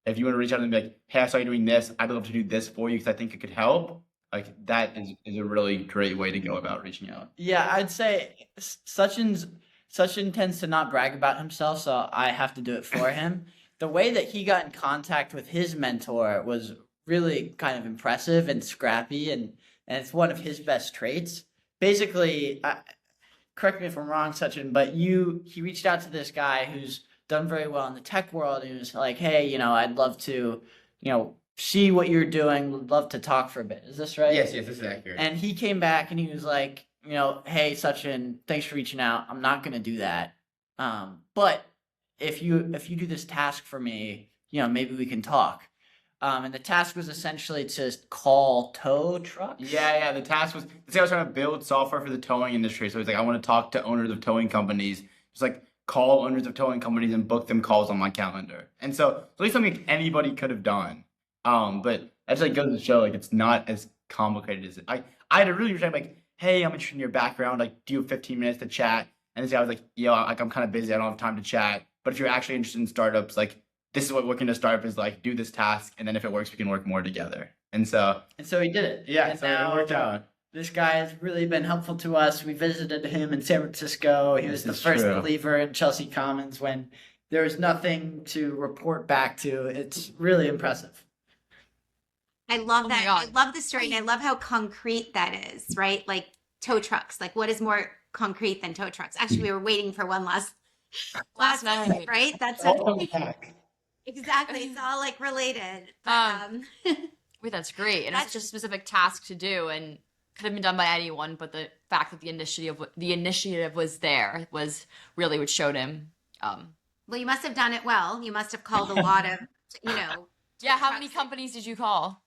if you want to reach out and be like, "Hey, I saw you doing this. I'd love to do this for you because I think it could help." Like that is a really great way to go about reaching out. Yeah, I'd say Sachin tends to not brag about himself, so I have to do it for him. The way that he got in contact with his mentor was really kind of impressive and scrappy, and it's one of his best traits. Basically, correct me if I'm wrong, Sachin, but he reached out to this guy who's done very well in the tech world, and he was like, "Hey, I'd love to, see what you're doing. Would love to talk for a bit." Is this right? Yes, this is accurate. And he came back and he was like, "Hey, Sachin, thanks for reaching out. I'm not gonna do that. But if you do this task for me, maybe we can talk." And the task was essentially to call tow trucks. Yeah. The task was this guy was trying to build software for the towing industry. So he's like, I want to talk to owners of towing companies. Just like call owners of towing companies and book them calls on my calendar. And so at least something anybody could have done. But that just like goes to show like it's not as complicated as it. I had a really like, "Hey, I'm interested in your background. Like, do you have 15 minutes to chat?" And this guy was like, like I'm kind of busy. I don't have time to chat. But if you're actually interested in startups, like this is what working in a startup is like. Do this task, and then if it works, we can work more together. And so he did it. Yeah, and so now it worked out. This guy has really been helpful to us. We visited him in San Francisco. He was the first believer in Chelsea Commons when there was nothing to report back to. It's really impressive. I love Oh my that. God. I love the story, and I love how concrete that is, right? Like tow trucks. Like, what is more concrete than tow trucks? Actually, we were waiting for one last night. right? That's exactly. It's all like related. But, Wait, that's great, and That's- it's such a specific task to do, and could have been done by anyone. But the fact that the initiative was there was really what showed him. well, you must have done it well. You must have called a lot of, Yeah, how many companies did you call?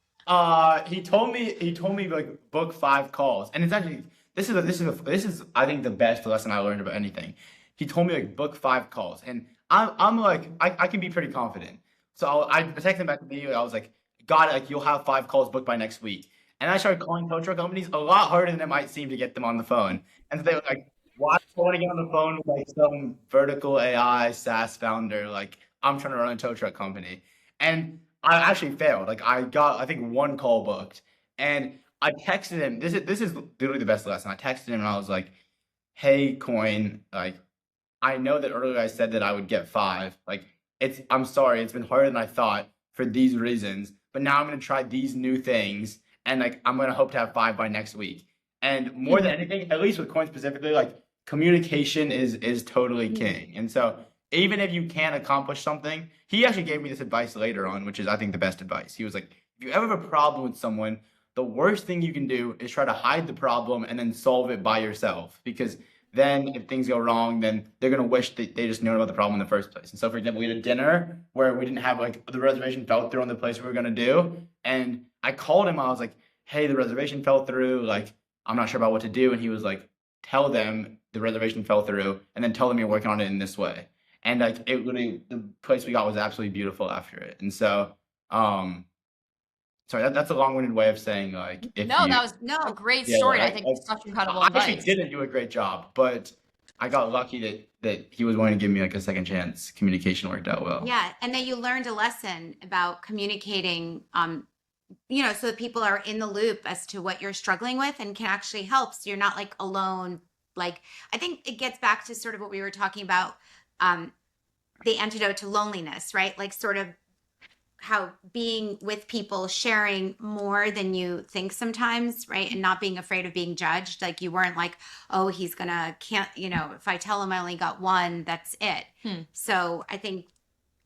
He told me like book 5 calls, and it's actually this is I think the best lesson I learned about anything. He told me like book 5 calls, and I'm like I can be pretty confident. So I texted him back immediately. I was like, "Got it. Like you'll have 5 calls booked by next week." And I started calling tow truck companies a lot harder than it might seem to get them on the phone. And so they were like, "Why want to get on the phone with like some vertical AI SaaS founder? Like I'm trying to run a tow truck company." And I actually failed. Like I got, I think 1 call booked, and I texted him. This is literally the best lesson. I texted him and I was like, "Hey, Coin, like I know that earlier I said that I would get 5. Like I'm sorry, it's been harder than I thought for these reasons. But now I'm gonna try these new things, and like I'm gonna hope to have 5 by next week." And more than anything, at least with Coin specifically, like communication is totally king. And so even if you can't accomplish something, he actually gave me this advice later on, which is I think the best advice. He was like, if you ever have a problem with someone, the worst thing you can do is try to hide the problem and then solve it by yourself. Because then if things go wrong, then they're going to wish that they just knew about the problem in the first place. And so, for example, we had a dinner where we didn't have like the reservation fell through on the place we were going to do. And I called him. I was like, hey, the reservation fell through. Like, I'm not sure about what to do. And he was like, tell them the reservation fell through, and then tell them you're working on it in this way. And like, it literally, the place we got was absolutely beautiful after it. And so, sorry, that's a long-winded way of saying like, if No, you, that was a No, great yeah, story. And I like, think such incredible I actually advice. didn't do a great job, but I got lucky that he was willing to give me like a second chance. Communication worked out well. yeah, and then you learned a lesson about communicating, so that people are in the loop as to what you're struggling with and can actually help. So you're not like alone. Like, I think it gets back to sort of what we were talking about, the antidote to loneliness, right? Like, sort of how being with people, sharing more than you think sometimes, right? And not being afraid of being judged. Like, you weren't like, oh, he's gonna, can't, if I tell him I only got one, that's it. So I think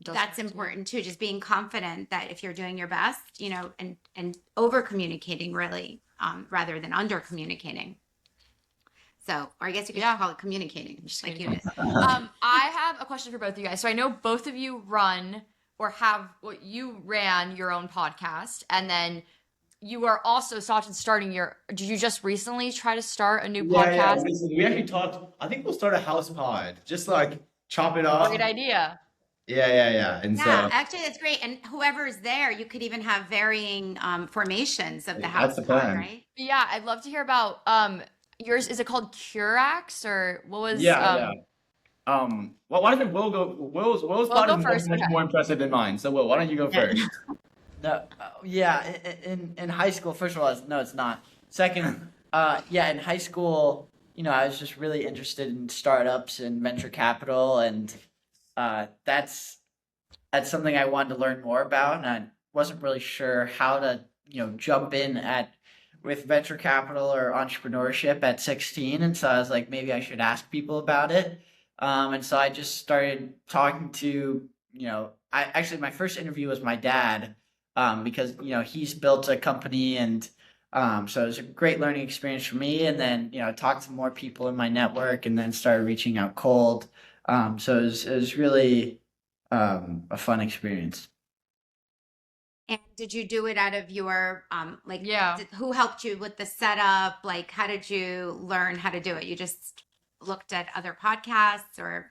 that's important too, just being confident that if you're doing your best, and over communicating really, rather than under communicating. So, or I guess you could just call it communicating, just like you did. I have a question for both of you guys. So I know both of you run or you ran your own podcast, and then you are also, Sachin, did you just recently try to start a new podcast? We actually talked. I think we'll start a house pod, just like chop it up. Great idea. Yeah. And Yeah, so actually, that's great. And whoever's there, you could even have varying formations of the that's house the pod, plan. right? Yeah, I'd love to hear about yours. Is it called Curax, or what was Yeah. Well, why don't Will go? Will's pod go is first, much okay. more impressive than mine. So Will, why don't you go first? No, yeah, in high school, first of all, no, it's not. Second, yeah, in high school, I was just really interested in startups and venture capital, and that's something I wanted to learn more about, and I wasn't really sure how to, jump in with venture capital or entrepreneurship at 16, and so I was like, maybe I should ask people about it, and so I just started talking to, my first interview was my dad. Because he's built a company, and so it was a great learning experience for me. And then I talked to more people in my network, and then started reaching out cold. So it was really a fun experience. And did you do it out of your Yeah. who helped you with the setup? Like, how did you learn how to do it? You just looked at other podcasts, or?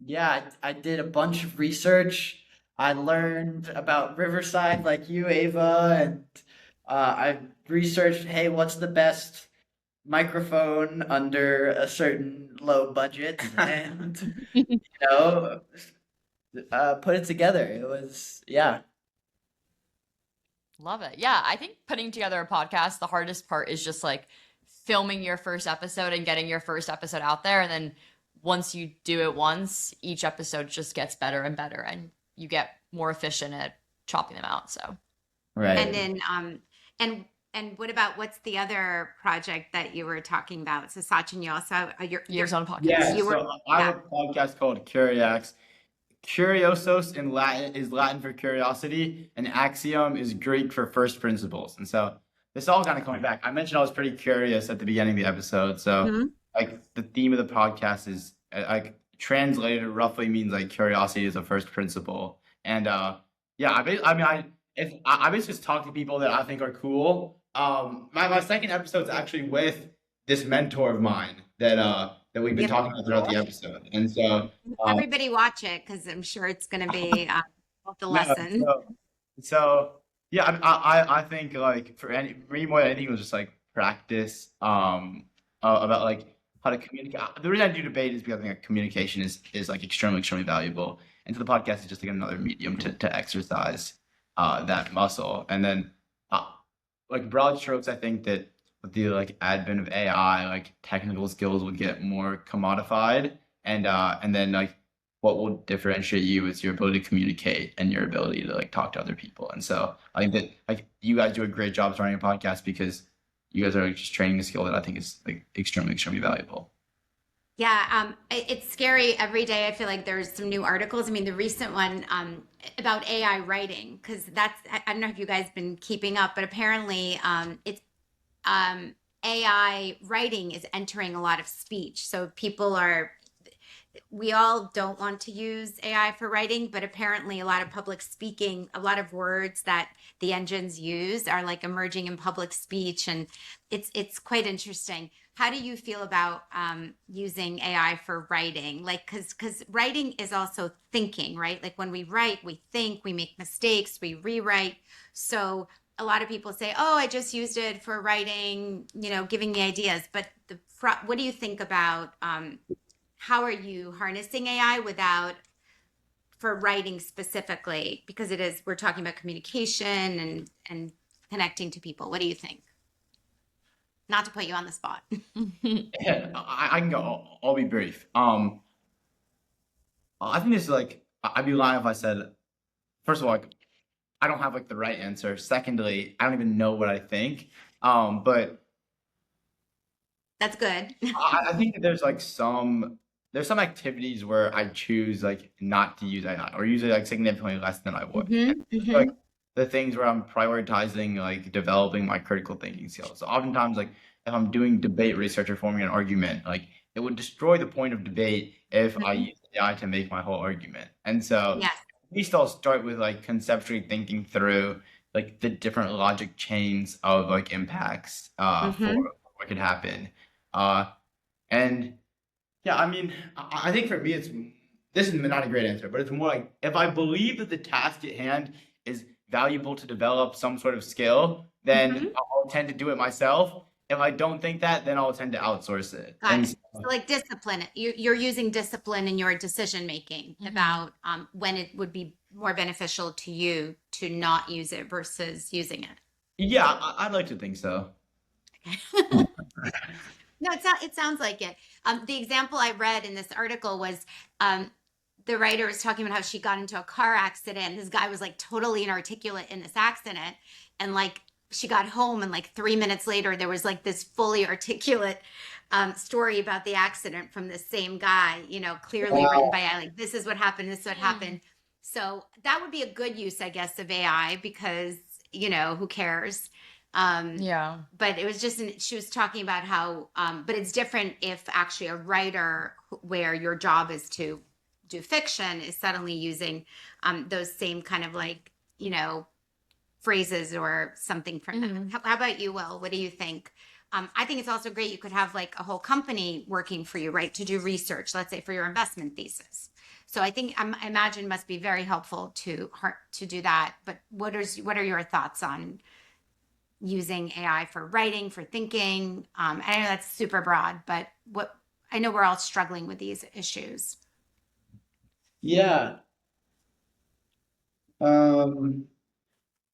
Yeah, I did a bunch of research. I learned about Riverside like you, Ava, and I researched, hey, what's the best microphone under a certain low budget, and put it together. It was, yeah. Love it. Yeah, I think putting together a podcast, the hardest part is just like filming your first episode and getting your first episode out there. And then once you do it once, each episode just gets better and better, and you get more efficient at chopping them out. So, Right. And then and what about, what's the other project that you were talking about? So Sachin, you also yours on podcast. Yeah, You were- so I have a podcast called Curiax. Curiosos in Latin is Latin for curiosity, and axiom is Greek for first principles. And so this all kind of coming back. I mentioned I was pretty curious at the beginning of the episode. So Mhm. like the theme of the podcast is like translated roughly means like curiosity is a first principle. And yeah, I basically just talk to people that I think are cool. My second episode is actually with this mentor of mine that we've been Yeah. talking about throughout the episode. And so Everybody watch it, because I'm sure it's going to be the lesson. So yeah, I think like for me more than anything it was just like practice about like how to communicate. The reason I do debate is because I think like, communication is like extremely valuable, and so the podcast is just like another medium to exercise that muscle. And then like broad strokes, I think that with the like advent of AI, like technical skills will get more commodified, and then like what will differentiate you is your ability to communicate and your ability to like talk to other people. And so I think that like you guys do a great job starting a podcast because you guys are like, just training a skill that I think is like extremely valuable. Yeah, it's scary every day. I feel like there's some new articles. I mean, the recent one about AI writing, because I don't know if you guys been keeping up, but apparently it's AI writing is entering a lot of speech. So people are we all don't want to use AI for writing, but apparently a lot of public speaking, a lot of words that the engines use are like emerging in public speech, and it's quite interesting. How do you feel about using AI for writing? Like, because writing is also thinking, right? Like when we write, we think, we make mistakes, we rewrite. So a lot of people say, "Oh, I just used it for writing," giving me ideas. But what do you think about how are you harnessing AI without for writing specifically? Because we're talking about communication and connecting to people. What do you think? Not to put you on the spot. Yeah, I can go. I'll be brief. I think this is like I'd be lying if I said. First of all, like, I don't have like the right answer. Secondly, I don't even know what I think. But That's good. I think that there's some activities where I choose like not to use AI or use it like significantly less than I would. Like the things where I'm prioritizing like developing my critical thinking skills. So oftentimes, like if I'm doing debate research or forming an argument, like it would destroy the point of debate if I use AI to make my whole argument. And so Yes. at least I'll start with like conceptually thinking through like the different logic chains of like impacts for what could happen. Uh and yeah, I mean, I think for me, this is not a great answer, but it's more like if I believe that the task at hand is valuable to develop some sort of skill, then I'll tend to do it myself. If I don't think that, then I'll tend to outsource it. Got And it. So like discipline, you're using discipline in your decision making about when it would be more beneficial to you to not use it versus using it. yeah, I'd like to think so. No, it sounds like it. The example I read in this article was the writer was talking about how she got into a car accident. This guy was like totally inarticulate in this accident. And like she got home, and like 3 minutes later, there was like this fully articulate story about the accident from the same guy, clearly written by AI. Like, this is what happened, this is what happened. So that would be a good use, I guess, of AI because, who cares? Yeah. But it was she was talking about how, but it's different if actually a writer where your job is to do fiction is suddenly using those same kind of like, phrases or something from them. How about you, Will? What do you think? I think it's also great. You could have like a whole company working for you, right? To do research, let's say for your investment thesis. So I think I imagine must be very helpful to do that. But what are your thoughts on using AI for writing, for thinking? I know that's super broad, but I know we're all struggling with these issues. Yeah.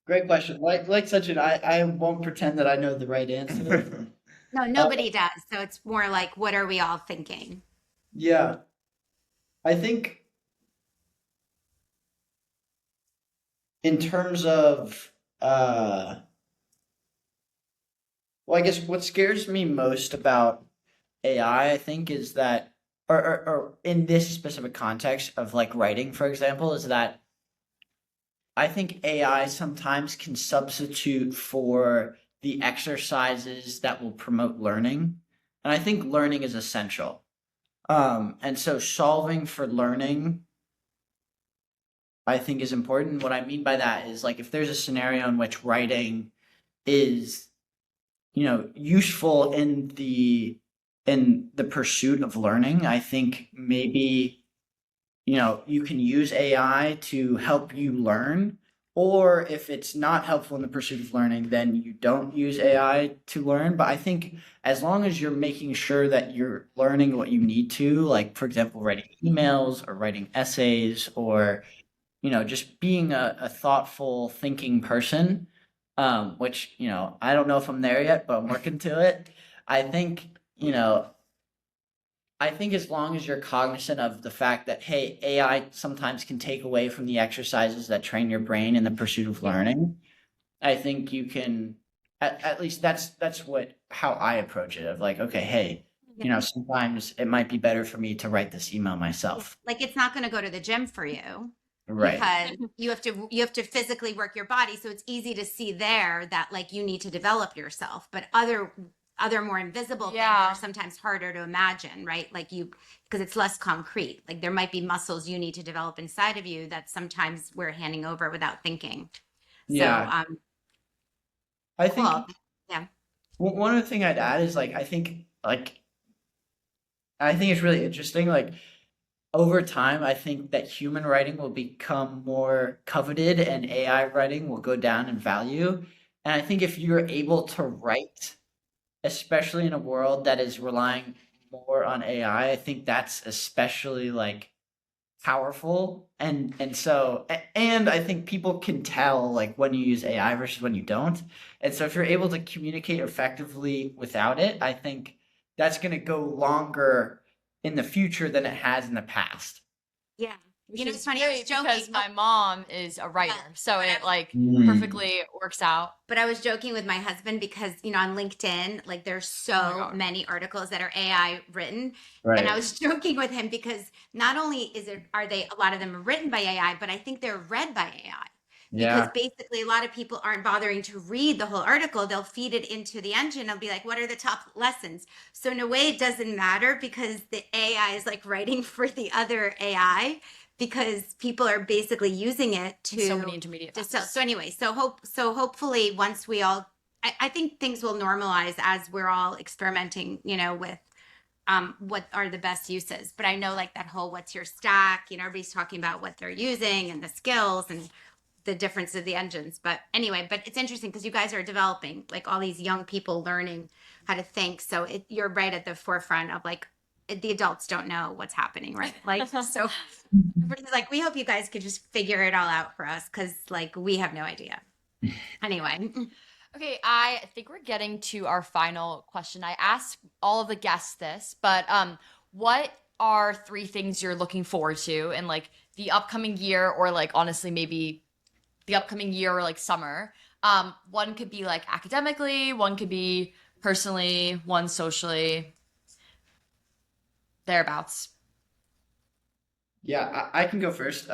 Great question. Like Sachin, I won't pretend that I know the right answer. No, nobody does. So it's more like, what are we all thinking? Yeah. I think in terms of well, I guess what scares me most about AI, I think, is that or in this specific context of like writing, for example, is that I think AI sometimes can substitute for the exercises that will promote learning. And I think learning is essential. And so solving for learning, I think, is important. What I mean by that is like if there's a scenario in which writing is, useful in the pursuit of learning, I think maybe you can use AI to help you learn. Or if it's not helpful in the pursuit of learning, then you don't use AI to learn. But I think as long as you're making sure that you're learning what you need to, like, for example, writing emails or writing essays or, just being a thoughtful, thinking person, which, I don't know if I'm there yet, but I'm working to it. I think, I think as long as you're cognizant of the fact that, hey, AI sometimes can take away from the exercises that train your brain in the pursuit of learning, I think you can, at least that's how I approach it. Of like, okay, hey, sometimes it might be better for me to write this email myself. Like it's not going to go to the gym for you. Right. Because you have to physically work your body, so it's easy to see there that like you need to develop yourself, but other more invisible things Yeah. are sometimes harder to imagine, right? Like because it's less concrete. Like there might be muscles you need to develop inside of you that sometimes we're handing over without thinking. So, Yeah, I cool. think Yeah. one other thing I'd add is I think it's really interesting. Like over time, I think that human writing will become more coveted and AI writing will go down in value. And I think if you're able to write, especially in a world that is relying more on AI, I think that's especially like powerful. And I think people can tell like when you use AI versus when you don't. And so if you're able to communicate effectively without it, I think that's going to go longer in the future than it has in the past. Yeah. Which It's is funny. I was great joking. because my mom is a writer, so but I it like Mm. perfectly works out. But I was joking with my husband because, on LinkedIn, like there's Oh my so God. many articles that are AI written. And I Right. was joking with him because not only are they a lot of them are written by AI, but I think they're read by AI. Because Yeah. basically a lot of people aren't bothering to read the whole article. They'll feed it into the engine. They'll be like, what are the top lessons? So in a way it doesn't matter because the AI is like writing for the other AI because people are basically using it And so to many intermediate just vowels. so anyway, hopefully once we all I think things will normalize as we're all experimenting, with what are the best uses. But I know like that whole what's your stack, everybody's talking about what they're using and the skills and the difference of the engines. But anyway, but it's interesting because you guys are developing like all these young people learning how to think. So you're right at the forefront of like the adults don't know what's happening, right? Like so everybody's like, we hope you guys could just figure it all out for us because like we have no idea. Anyway. Okay, I think we're getting to our final question. I asked all of the guests this, but what are three things you're looking forward to in like the upcoming year, or like honestly maybe the upcoming year or like summer? One could be like academically, one could be personally, one socially, thereabouts. Yeah, I can go first.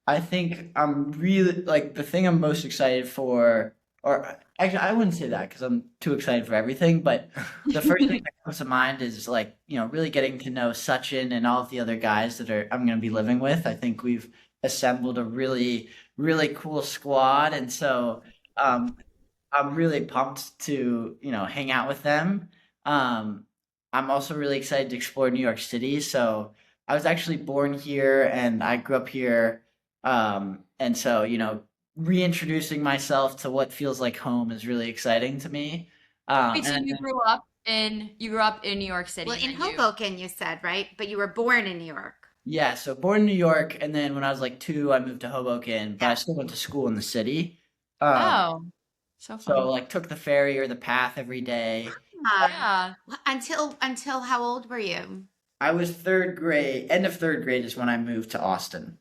I think I'm really like the thing I'm most excited for, or actually, I wouldn't say that because I'm too excited for everything. But the first thing that comes to mind is like, really getting to know Sachin and all of the other guys that I'm going to be living with. I think we've assembled a really, really cool squad. And so um, I'm really pumped to, hang out with them. Um, I'm also really excited to explore New York City. So I was actually born here and I grew up here. And so, reintroducing myself to what feels like home is really exciting to me. Wait, so And you then, grew up in New York City, Well, and in then you Hoboken, you said, right? But you were born in New York. yeah, so born in New York. And then when I was like 2, I moved to Hoboken, but I Yeah. still went to school in the city. Um, Oh, so so fun. like took the ferry or the path every day. Yeah. Until how old were you? I was third grade, end of third grade is when I moved to Austin.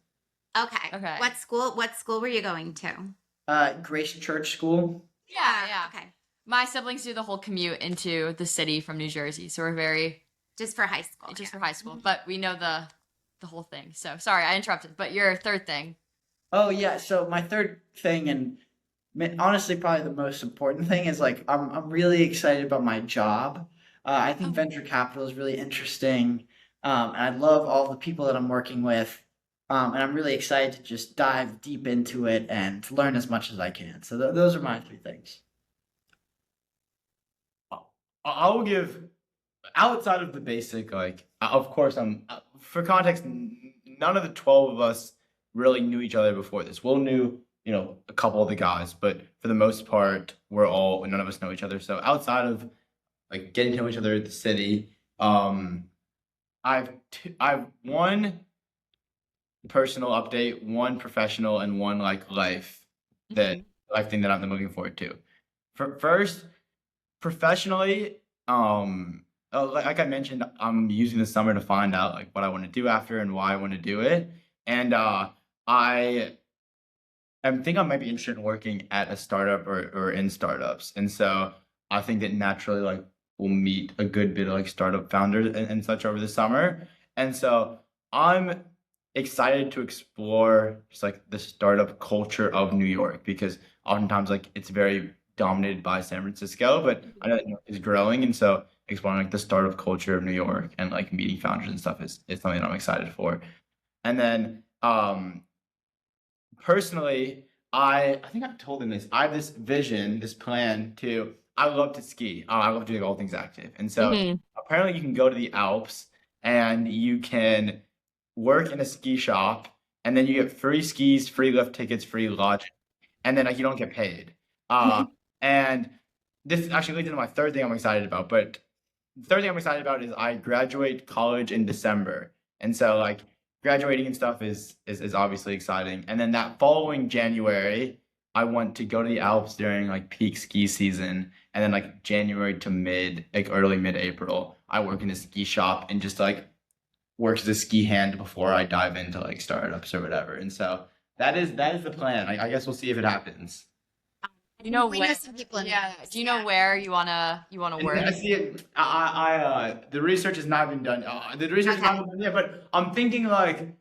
Okay. Okay. What school were you going to? Grace Church School. Yeah. Okay. My siblings do the whole commute into the city from New Jersey, so we're very Just for high school. just Yeah. for high school, but we know the whole thing. So sorry, I interrupted. But your third thing. Oh yeah, so my third thing and honestly probably the most important thing is like I'm really excited about my job. I think Oh, venture capital is really interesting. And I love all the people that I'm working with. And I'm really excited to just dive deep into it and learn as much as I can. So those are my three things. I'll give outside of the basic, like of course I'm for context. None of the 12 of us really knew each other before this. Will knew a couple of the guys, but for the most part, none of us know each other. So outside of like getting to know each other at the city, I've one personal update, one professional, and one like that mhm. life thing that I'm looking forward to. First, professionally, like I mentioned, I'm using the summer to find out like what I want to do after and why I want to do it. And I think I might be interested in working at a startup or in startups. And so I think that naturally like we'll meet a good bit of like startup founders and such over the summer. And so I'm excited to explore just like the startup culture of New York because oftentimes like it's very dominated by San Francisco, but I know that New York is growing, and so exploring like the startup culture of New York and like meeting founders and stuff is something that I'm excited for. And then personally, I think I've told him this. I have this vision, this plan to. I love to ski. I love doing all things active, and so apparently you can go to the Alps and you can work in a ski shop, and then you get free skis, free lift tickets, free lodging, and then like you don't get paid. And this actually leads into my third thing I'm excited about. But the third thing I'm excited about is I graduate college in December, and so like graduating and stuff is obviously exciting. And then that following January, I want to go to the Alps during like peak ski season, and then like January to early mid April, I work in a ski shop and just like work as a ski hand before I dive into like startups or whatever. And so that is the plan. I guess we'll see if it happens. You know We where? know some people in Yeah. Vegas, Do you know where you wanna And work? I see it. The research has not been done. The research has not been done yet, but I'm thinking like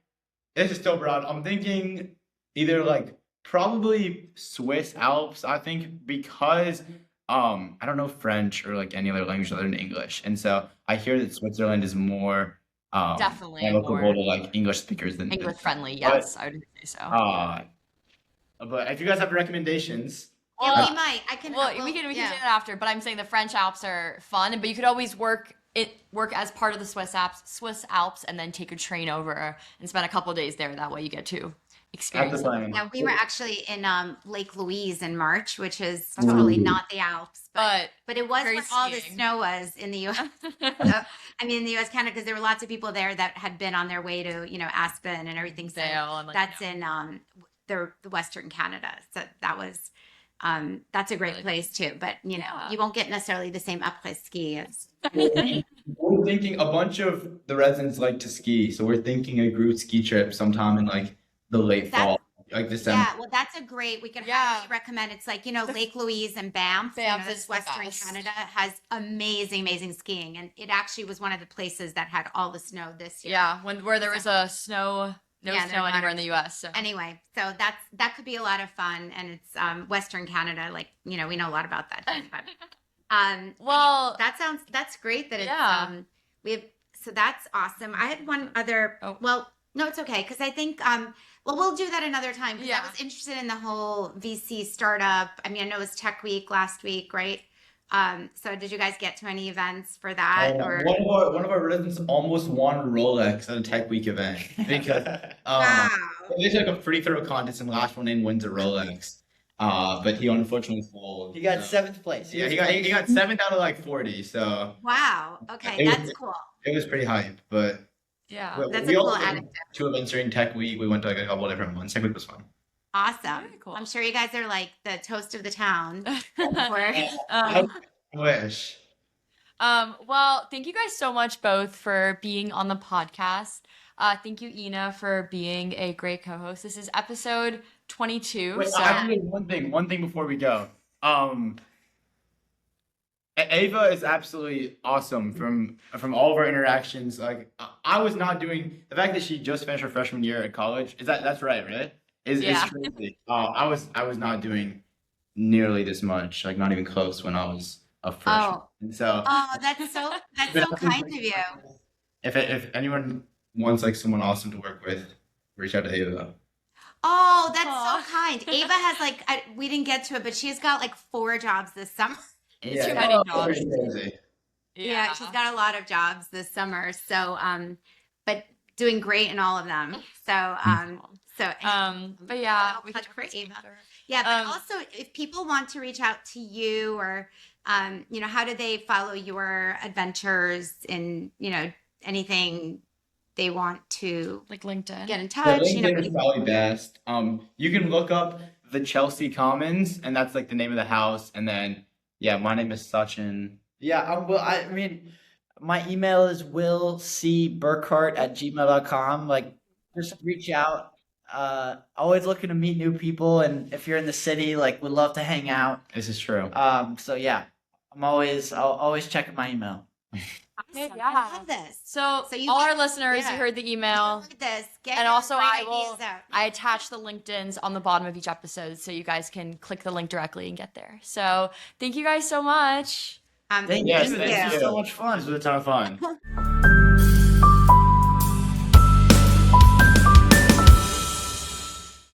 this is still broad. I'm thinking either like probably Swiss Alps. I think because I don't know French or like any other language other than English, and so I hear that Switzerland is more Definitely applicable more to like English speakers than English friendly. But Yes, I would say so. but if you guys have recommendations, Yeah, Well, we might. I can. Well, well, we can yeah. say that after, but I'm saying the French Alps are fun, but you could always work as part of the Swiss Alps and then take a train over and spend a couple of days there. That way you get to that's experience the it. plan. Yeah, we were actually in Lake Louise in March, which is totally not the Alps, But but it was Great where all the skiing. snow was in the U.S. I mean, in the U.S. Canada, because there were lots of people there that had been on their way to Aspen and everything. So Vail and like that's in the Western Canada. So that was that's a great Really place too. But Yeah. you won't get necessarily the same après ski as. We're thinking a bunch of the residents like to ski, so we're thinking a group ski trip sometime in like the late That's- fall, like December. Yeah, well, that's a great. We can Yeah. highly recommend. It's like Lake Louise and Banff. Banff This is the Western best. Canada has amazing skiing, and it actually was one of the places that had all the snow this year. yeah, where there was no snow Yeah, anywhere not- in the U.S. So Anyway, so that could be a lot of fun, and it's Western Canada. Like we know a lot about that. But, well, that's great that it's Yeah. we have. So that's awesome. I had one other. Oh. Well, no, it's okay because I think well, we'll do that another time. 'Cause Yeah. I was interested in the whole VC startup. I mean, I know it was Tech Week last week, right? So did you guys get to any events for that or? One of our residents almost won a Rolex at a Tech Week event because Wow. there's like a free throw contest and the last one in wins a Rolex. But he unfortunately folded. He got so- seventh place. Yeah, he got 7th out of like 40, so Wow. Okay, It was- that's cool. it was pretty hype. But yeah. That's we a cool also did anecdote. 2 events during Tech Week. We went to like a couple of different ones. Tech Week was fun. Awesome. Very cool. I'm sure you guys are like the toast of the town. For- I wish. Well, thank you guys so much both for being on the podcast. Thank you, Ina, for being a great co-host. This is episode 22. Wait, so I have to do one thing before we go. Ava is absolutely awesome from all of our interactions. Like I was not doing the fact that she just finished her freshman year at college. That's right, right? Is Yeah. crazy. I was not doing nearly this much, like not even close when I was a freshman. Oh. And so Oh, that's so kind of you. if anyone wants like someone awesome to work with, reach out to Ava. Oh, that's Aw. so kind. Ava has we didn't get to it, but she's got like 4 jobs this summer. It's too many jobs. Pretty crazy. Yeah, she's got a lot of jobs this summer. So, but doing great in all of them. So, But yeah, I'll we plug can for talk Ava. later. yeah, but um, also if people want to reach out to you or, how do they follow your adventures in, anything they want to Like LinkedIn. get in Yeah, touch? LinkedIn is probably best. You can look up the Chelsea Commons, and that's like the name of the house. And then, yeah, my name is Sachin. Yeah, well, I mean, my email is willcburkhart@gmail.com. Like, just reach out. Always looking to meet new people, and if you're in the city, like, would love to hang out. This is true. So yeah, I'll always check my email. Okay, Awesome. yeah. I love this. So, So you all our guys- listeners, yeah. you heard the You email. heard this. Get And your also, great I will. ideas out. I attach the LinkedIn's on the bottom of each episode, so you guys can click the link directly and get there. So, thank you guys so much. Thank Yes, you. thank This you. is so much fun. This was a ton of fun.